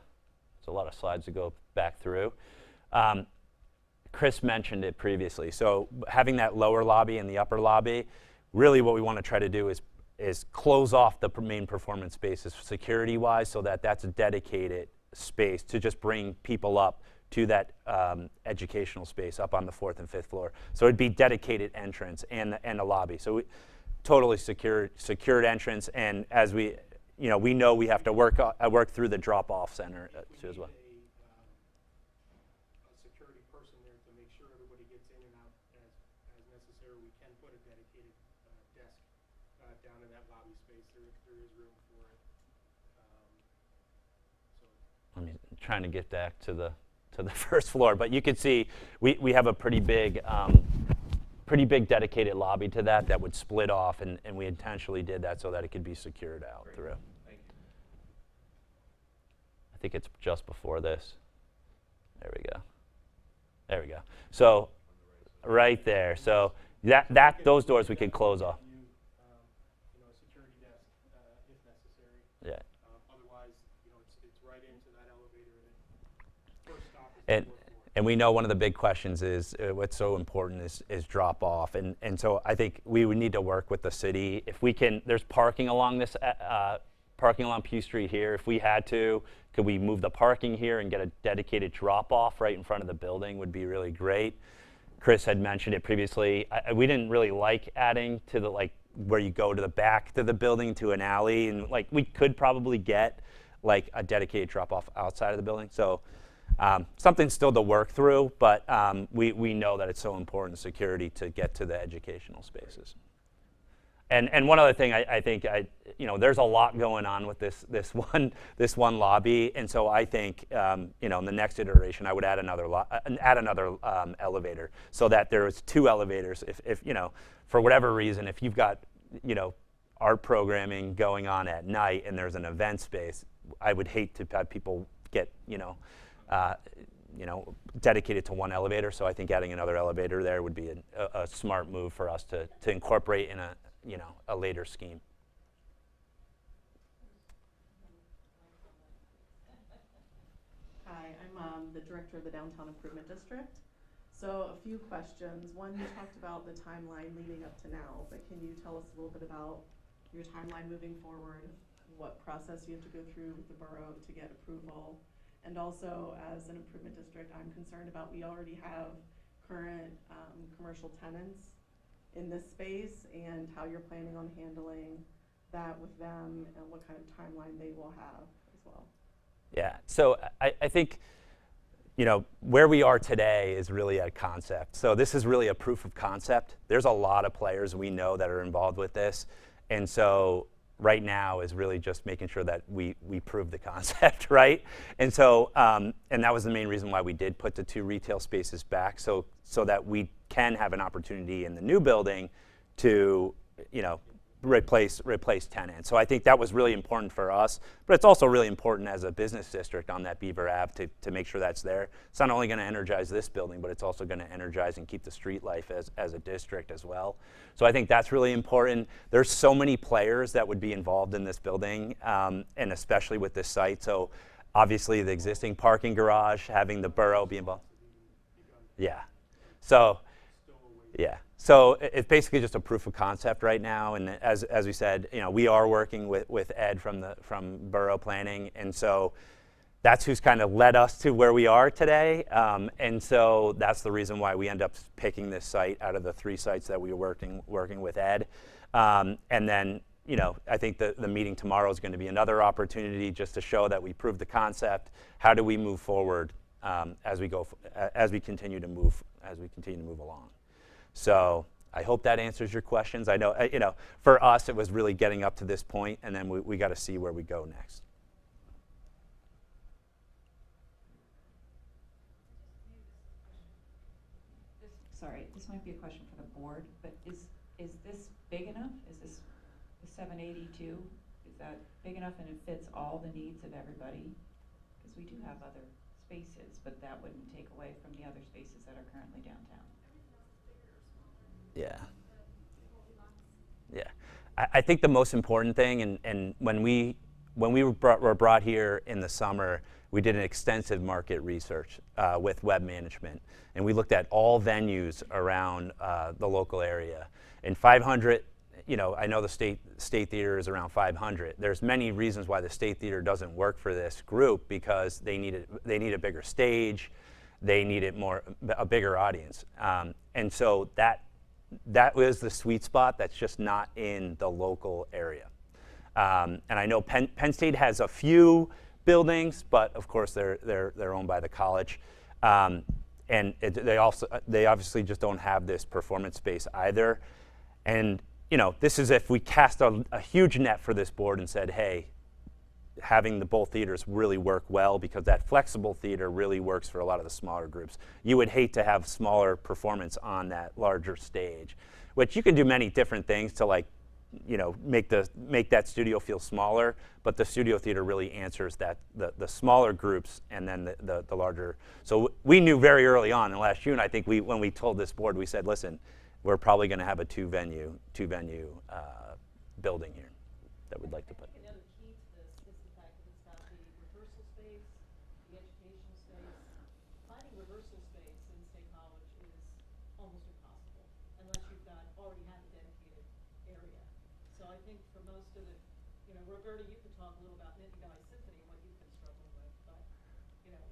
a lot of slides to go back through. Chris mentioned it previously. So having that lower lobby and the upper lobby, really what we want to try to do is close off the main performance spaces security-wise, so that that's a dedicated space to just bring people up to that educational space up on the 4th and 5th floor. So it'd be dedicated entrance and a lobby. So totally secured entrance, and as we know we have to work through the drop-off center too as well. A security person there to make sure everybody gets in and out as necessary. We can put a dedicated desk down in that lobby space. There is room for it. I'm trying to get back to the first floor, but you can see we have a pretty big dedicated lobby to that would split off, and we intentionally did that so that it could be secured out. Great. Through. Thank you. I think it's just before this. There we go. So right there. So those doors we can close off. Security desk if necessary. Yeah. Otherwise, it's right into that elevator, and first stop is the 4th floor. And we know one of the big questions is what's so important is drop off, and so I think we would need to work with the city if we can. There's parking along this parking along Pew Street here. If we had to, could we move the parking here and get a dedicated drop off right in front of the building? Would be really great. Chris had mentioned it previously. We didn't really like adding to the where you go to the back to the building to an alley, and we could probably get a dedicated drop off outside of the building. So. Something still to work through, but we know that it's so important, security, to get to the educational spaces. And one other thing, I think there's a lot going on with this one lobby, and so I think in the next iteration I would add another elevator, so that there's 2 elevators. If for whatever reason, if you've got art programming going on at night and there's an event space, I would hate to have people get dedicated to one elevator. So I think adding another elevator there would be a smart move for us to incorporate in a later scheme. Hi, I'm the director of the Downtown Improvement District. So a few questions. One, you talked about the timeline leading up to now, but can you tell us a little bit about your timeline moving forward, what process you have to go through with the borough to get approval? And also, as an improvement district, I'm concerned about, we already have current commercial tenants in this space, and how you're planning on handling that with them, and what kind of timeline they will have as well. Yeah, so I think where we are today is really a concept. So this is really a proof of concept. There's a lot of players we know that are involved with this, and so right now is really just making sure that we prove the concept, right? And so, and that was the main reason why we did put the 2 retail spaces back, so that we can have an opportunity in the new building to, replace tenants. So I think that was really important for us, but it's also really important as a business district on that Beaver Ave to make sure that's there. It's not only going to energize this building, but it's also going to energize and keep the street life as a district as well. So I think that's really important. There's so many players that would be involved in this building, and especially with this site. So obviously the existing parking garage, having the borough be involved. Yeah. So, yeah. So it's basically just a proof of concept right now, and as we said, we are working with Ed from Borough Planning, and so that's who's kind of led us to where we are today, and so that's the reason why we end up picking this site out of the 3 sites that we were working with Ed, and then I think the meeting tomorrow is going to be another opportunity just to show that we proved the concept. How do we move forward as we continue to move along? So I hope that answers your questions. I know, for us, it was really getting up to this point, and then we got to see where we go next. This might be a question for the board, but is this big enough? Is this the 782? Is that big enough and it fits all the needs of everybody? Because we do have other spaces, but that wouldn't take away from the other spaces that are currently downtown. Yeah. Yeah. I think the most important thing, and when we were brought here in the summer, we did an extensive market research with web management, and we looked at all venues around the local area. And 500, I know the State Theater is around 500. There's many reasons why the State Theater doesn't work for this group, because they need a bigger stage, they need a bigger audience, and so that was the sweet spot that's just not in the local area. And I know Penn State has a few buildings, but of course they're owned by the college, and they obviously just don't have this performance space either. And this is if we cast a huge net for this board and said, hey, having the both theaters really work well, because that flexible theater really works for a lot of the smaller groups. You would hate to have smaller performance on that larger stage, which you can do many different things to make that studio feel smaller, but the studio theater really answers the smaller groups and then the larger. So we knew very early on in last June, I think when we told this board, we said, listen, we're probably going to have a two venue building here that we'd like to put. Roberta, you could talk a little about Nittany Symphony and what you've been struggling with, but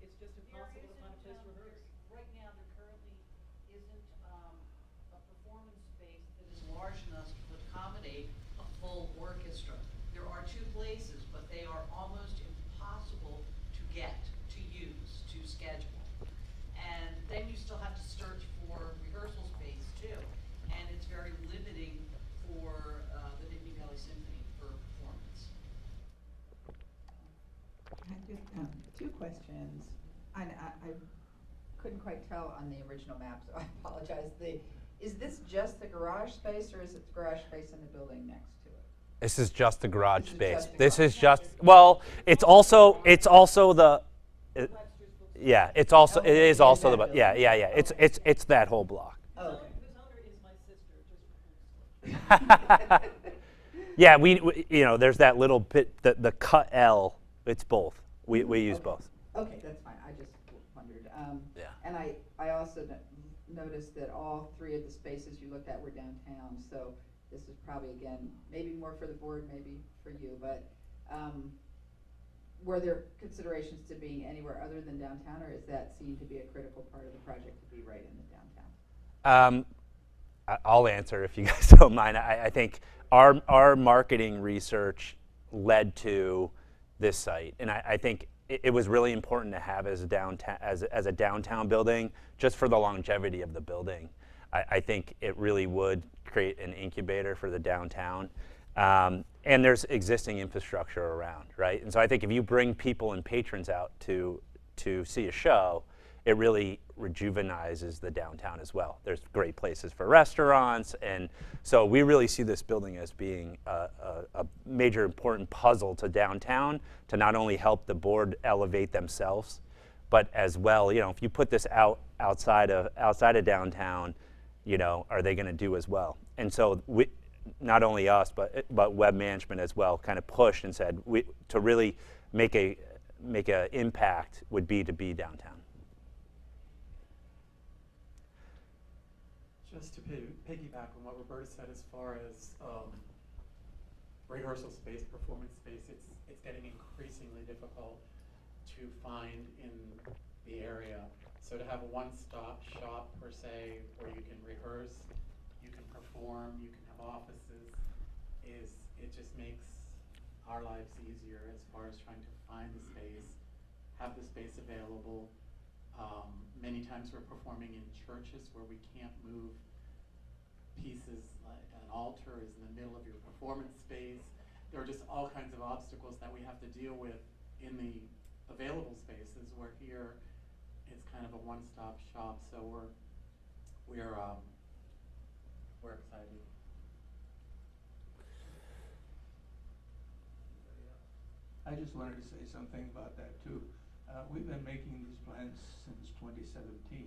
it's just impossible to find a place to rehearse. Right now, there currently isn't a performance space that is large enough to accommodate a full orchestra. There are 2 places, but they are almost impossible to get, to use, to schedule. And then you still have to search for rehearsal space too, and it's very limiting for the Nittany Symphony for performance. I just 2 questions. I couldn't quite tell on the original map, so I apologize. Is this just the garage space, or is it the garage space in the building next to it? This is just the garage space. This It's also the. Yeah, it is also the. Yeah. It's that whole block. Oh, okay. Whose owner is my sister, just for Yeah, we there's that little bit, the cut L. It's both. We use both. Okay, that's fine. I just wondered. Yeah. And I also noticed that all 3 of the spaces you looked at were downtown. So this is probably, again, maybe more for the board, maybe for you. But were there considerations to being anywhere other than downtown, or is that seen to be a critical part of the project to be right in the downtown? I'll answer if you guys don't mind. I think our marketing research led to this site, and I think it was really important to have as a downtown building, just for the longevity of the building. I think it really would create an incubator for the downtown, and there's existing infrastructure around, right? And so I think if you bring people and patrons out to see a show, it really rejuvenizes the downtown as well. There's great places for restaurants, and so we really see this building as being a major important puzzle to downtown to not only help the board elevate themselves, but as well, if you put this outside of downtown, are they going to do as well? And so we, not only us, but web management as well, kind of pushed and said to really make a impact would be to be downtown. Just to piggyback on what Roberta said as far as rehearsal space, performance space, it's getting increasingly difficult to find in the area. So to have a one-stop shop per se, where you can rehearse, you can perform, you can have offices, it just makes our lives easier as far as trying to find the space, have the space available. Many times we're performing in churches where we can't move pieces, like an altar is in the middle of your performance space. There are just all kinds of obstacles that we have to deal with in the available spaces, where here it's kind of a one-stop shop. So we're excited. I just wanted to say something about that too. We've been making these plans since 2017,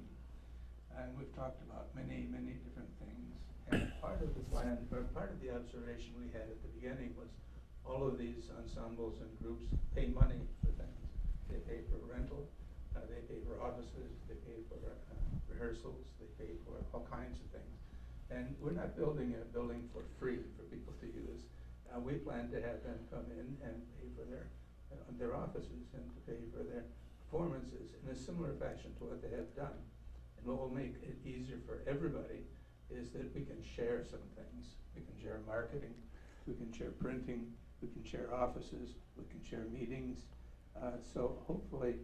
and we've talked about many, many different things. And part of the plan, or part of the observation we had at the beginning was all of these ensembles and groups pay money for things. They pay for rental, they pay for offices, they pay for rehearsals, they pay for all kinds of things. And we're not building a building for free for people to use. We plan to have them come in and pay for their offices and to pay for their performances in a similar fashion to what they have done. And what will make it easier for everybody is that we can share some things. We can share marketing, we can share printing, we can share offices, we can share meetings. So hopefully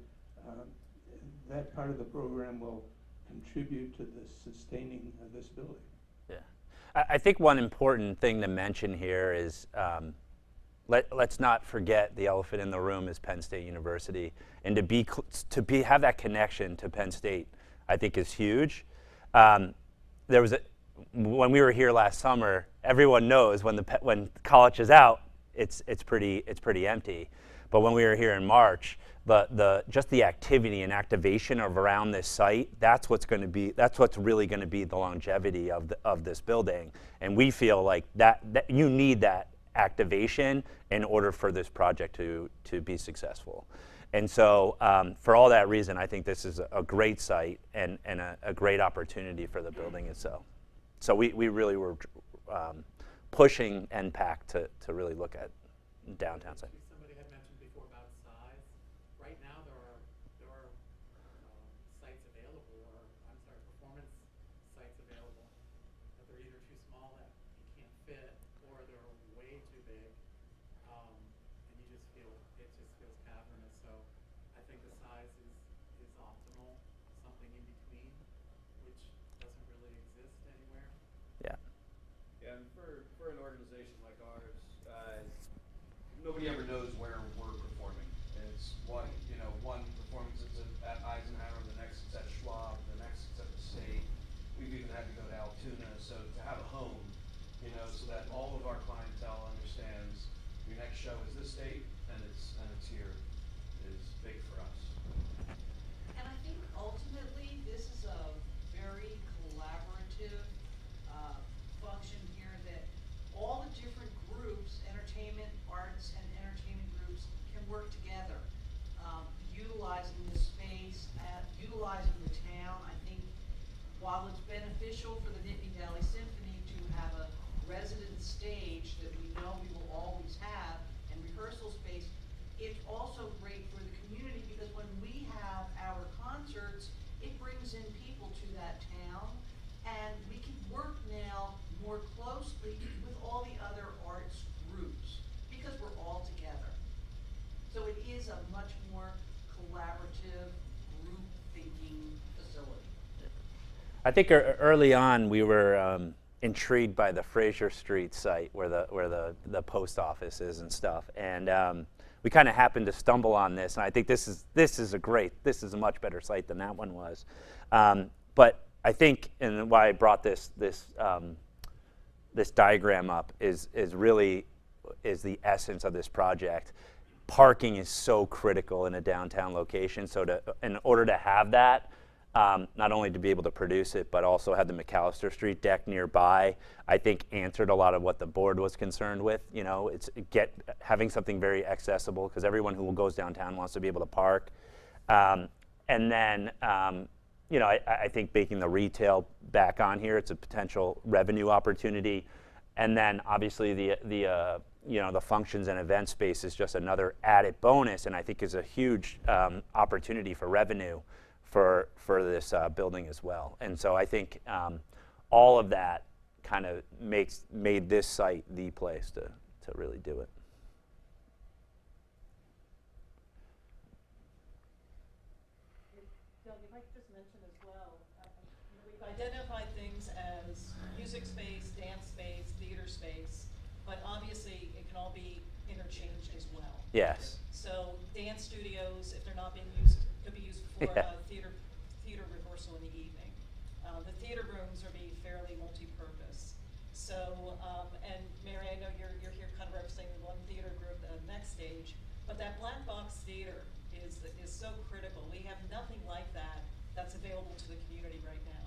that part of the program will contribute to the sustaining of this building. Yeah, I think one important thing to mention here is let's not forget the elephant in the room is Penn State University, and to have that connection to Penn State, I think is huge. There was when we were here last summer, everyone knows when college is out, it's pretty empty. But when we were here in March, just the activity and activation around this site, that's what's really going to be the longevity of this building. And we feel like that you need that activation in order for this project to be successful. And so for all that reason, I think this is a great site and a great opportunity for the building itself. So we really were pushing NPAC to really look at downtown site. Somebody had mentioned before about size. Right now there are sites available, or I'm sorry, performance sites available, but they're either too small that you can't fit, or they're way too big, and it just feels cavernous. So I think the size is optimal, something in between, which doesn't really exist anywhere. Yeah. Yeah, and for an organization like ours, nobody ever knows where we're performing. And it's one performance is at Eisenhower, the next is at Schwab, the next is at the State. We've even had to go to Altoona. So to have a home, so that all of our clientele understands your next show is this date and it's here, is big for us. And I think ultimately, this is a very collaborative function here, that all the different groups, entertainment, arts, and entertainment groups, can work together, utilizing the space, utilizing the town. I think while it's beneficial for the Nittany Valley Symphony to have a resident stage that we know we will always have, and rehearsal space, it's also great for the community, because when we have our concerts, it brings in people to that town, and we can work now more closely with all the other arts groups, because we're all together. So it is a much more collaborative, group thinking facility. I think early on we were intrigued by the Fraser Street site where the post office is and stuff, and we kind of happened to stumble on this, and I think this is a much better site than that one was. But I think, and why I brought this diagram up is really the essence of this project. Parking is so critical in a downtown location. So in order to have that, not only to be able to produce it, but also have the McAllister Street deck nearby, I think answered a lot of what the board was concerned with. It's having something very accessible, because everyone who goes downtown wants to be able to park. And then, I think making the retail back on here, it's a potential revenue opportunity. And then obviously the functions and event space is just another added bonus, and I think is a huge opportunity for revenue for this building as well. And so I think all of that kind of made this site the place to really do it. Doug, if I could just mention as well, we've identified things as music space, dance space, theater space, but obviously it can all be interchanged as well. Yes. So dance studios, if they're not being used, could be used for theater rehearsal in the evening. The theater rooms are being fairly multi-purpose. So, and Mary, I know you're here kind of representing one theater group at the next stage, but that black box theater is so critical. We have nothing like that that's available to the community right now.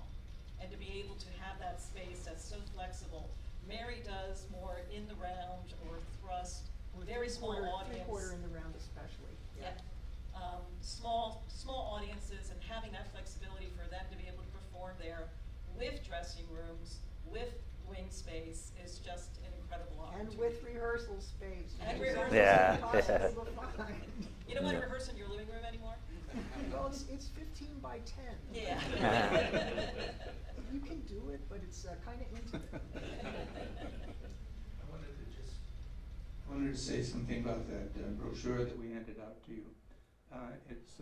And to be able to have that space that's so flexible. Mary does more in the round or thrust, very small audience. Three-quarter in the round especially. Yeah. Small audiences, and having that flexibility for them to be able to perform there with dressing rooms, with wing space is just an incredible opportunity. And with rehearsal space. And rehearsal Yeah. Impossible to find. You don't want to rehearse in your living room anymore? Well, it's 15 by 10. Yeah. You can do it, but it's kind of intimate. I wanted to say something about that brochure that we handed out to you. It's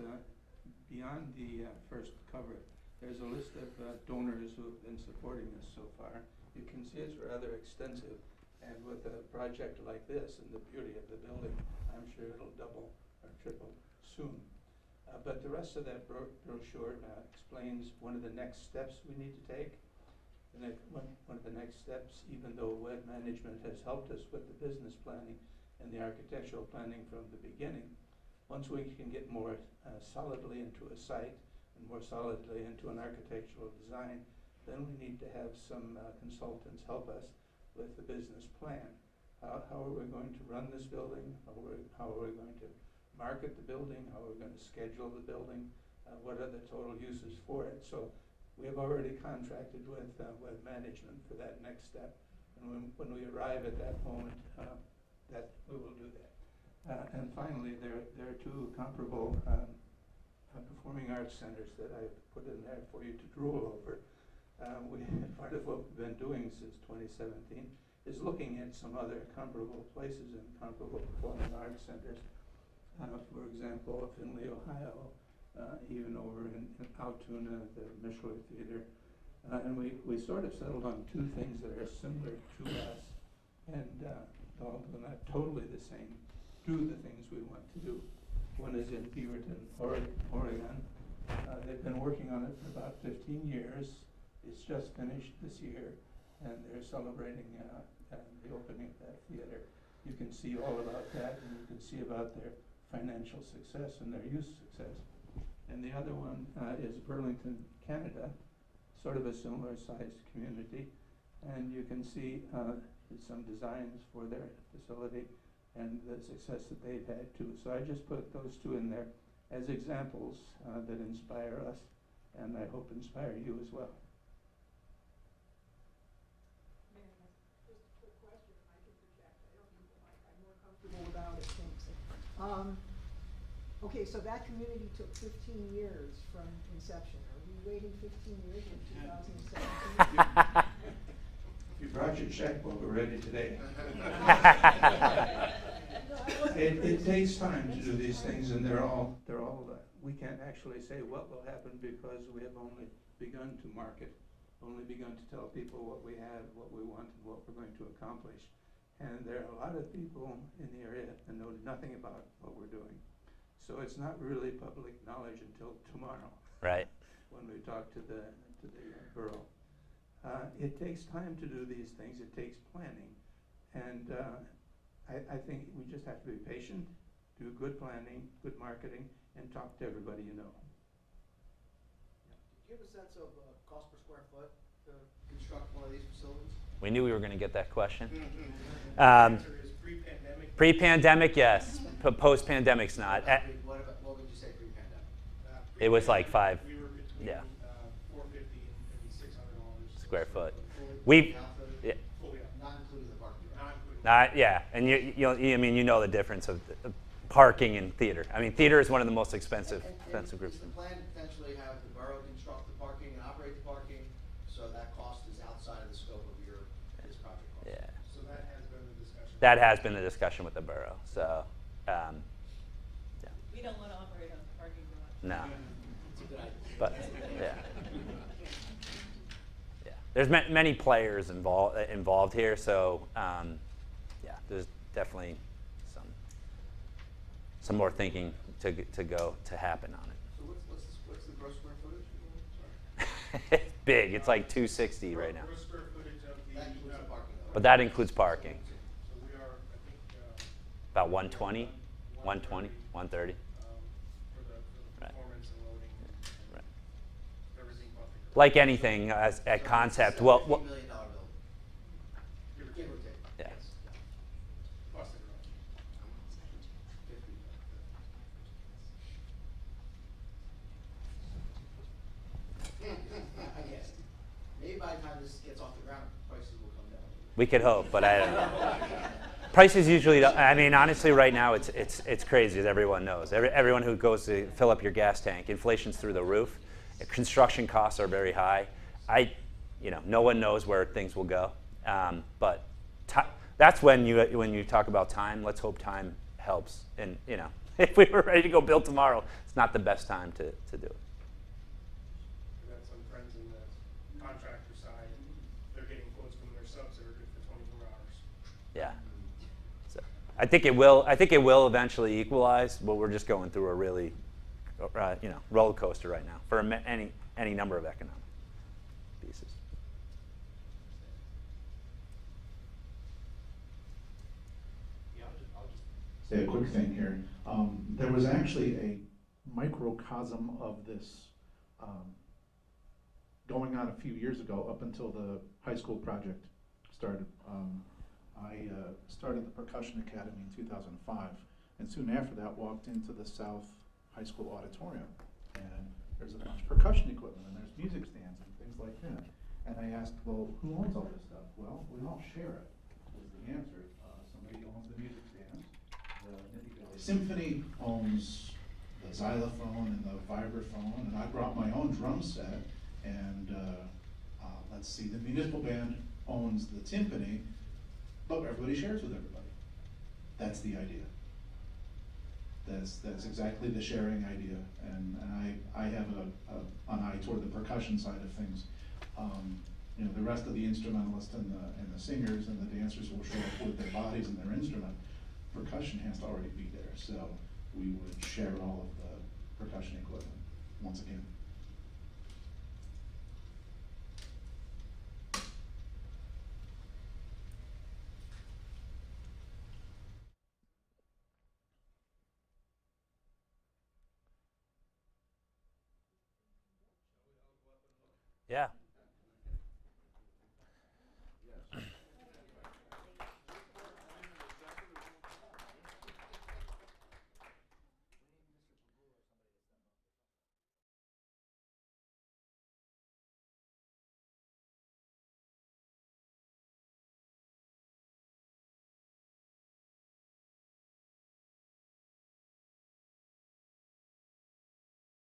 beyond the first cover. There's a list of donors who have been supporting us so far. You can see it's rather extensive, and with a project like this and the beauty of the building, I'm sure it'll double or triple soon. But the rest of that brochure explains one of the next steps we need to take. One of the next steps, even though web management has helped us with the business planning and the architectural planning from the beginning, once we can get more solidly into a site and more solidly into an architectural design, then we need to have some consultants help us with the business plan. How are we going to run this building? How are we going to market the building? How are we going to schedule the building? What are the total uses for it? So we have already contracted with web management for that next step. And when we arrive at that moment, that we will do that. And finally, there are two comparable performing arts centers that I've put in there for you to drool over. Part of what we've been doing since 2017 is looking at some other comparable places and comparable performing arts centers. For example, Findlay, Ohio, even over in Altoona, the Mishler Theater. And we sort of settled on two things that are similar to us, and although not totally the same, do the things we want to do. One is in Beaverton, Oregon. They've been working on it for about 15 years. It's just finished this year, and they're celebrating the opening of that theater. You can see all about that, and you can see about their financial success and their youth success. And the other one is Burlington, Canada, sort of a similar sized community. And you can see some designs for their facility and the success that they've had too. So I just put those two in there as examples that inspire us, and I hope inspire you as well. Just a quick question. I can project. I don't need the mic. I'm more comfortable without it, thanks. Okay, so that community took 15 years from inception. Are we waiting 15 years in 2017? If you brought your checkbook, we're ready today. It takes time to do these things, and they're all we can't actually say what will happen because we have only begun to market, only begun to tell people what we have, what we want, and what we're going to accomplish. And there are a lot of people in the area that know nothing about what we're doing. So it's not really public knowledge until tomorrow, Right. when we talk to the borough. It takes time to do these things, it takes planning. And I think we just have to be patient, do good planning, good marketing, and talk to everybody you know. Do you have a sense of cost per square foot to construct one of these facilities? We knew we were going to get that question. The answer is pre-pandemic. Pre-pandemic, yes. Post-pandemic's not. What would you say pre-pandemic? It was like five. We were between Yeah. $450 and $600 Square foot. Fully We, outfitted? yeah, Fully out. Not including the parking garage. Not including. yeah, and I mean, you know the difference of parking and theater. I mean, theater is one of the most expensive groups. Is the plan to potentially have the borough construct the parking and operate the parking, so that cost is outside of the scope of this project cost? Yeah. So that has been the discussion. That has been the discussion with the borough. So, yeah, We don't want to operate on a parking garage. no. It's a good idea. But yeah, yeah. There's many players involved here, so yeah, there's definitely some more thinking to happen on it. So what's the gross square footage? Sorry. It's big. It's like 260 right now, Gross square footage of the. That includes the parking though, but right? that includes parking. So we are, I think, About 120, 120, 130. for the Right. performance and loading and Right. everything but the garage. Like anything at concept, well, $50 million building, give or take. yeah. Plus the garage. 50. I guess. Maybe by the time this gets off the ground, prices will come down. We could hope, but I don't know. Prices usually don't, I mean, honestly, right now it's crazy, as everyone knows. Everyone who goes to fill up your gas tank, inflation's through the roof. Construction costs are very high. No one knows where things will go. But that's when you talk about time. Let's hope time helps. And if we were ready to go build tomorrow, it's not the best time to do it. We have some friends in the contractor side, they're getting quotes from their subs that are good for 24 hours. Yeah. So I think it will eventually equalize, but we're just going through a really, roller coaster right now for any number of economic pieces. Say a quick thing here. There was actually a microcosm of this going on a few years ago, up until the high school project started. I started the Percussion Academy in 2005, and soon after that walked into the South High School auditorium, and there's a bunch of percussion equipment, and there's music stands and things like that. And I asked, well, who owns all this stuff? Well, we all share it, was the answer. Somebody owns the music stands. The Nittany Symphony owns the xylophone and the vibraphone, and I brought my own drum set, and let's see, the municipal band owns the timpani, but everybody shares with everybody. That's the idea. That's exactly the sharing idea, and I have an eye toward the percussion side of things. The rest of the instrumentalists and the singers and the dancers will show up with their bodies and their instrument. Percussion has to already be there, so we would share all of the percussion equipment once again. Yeah.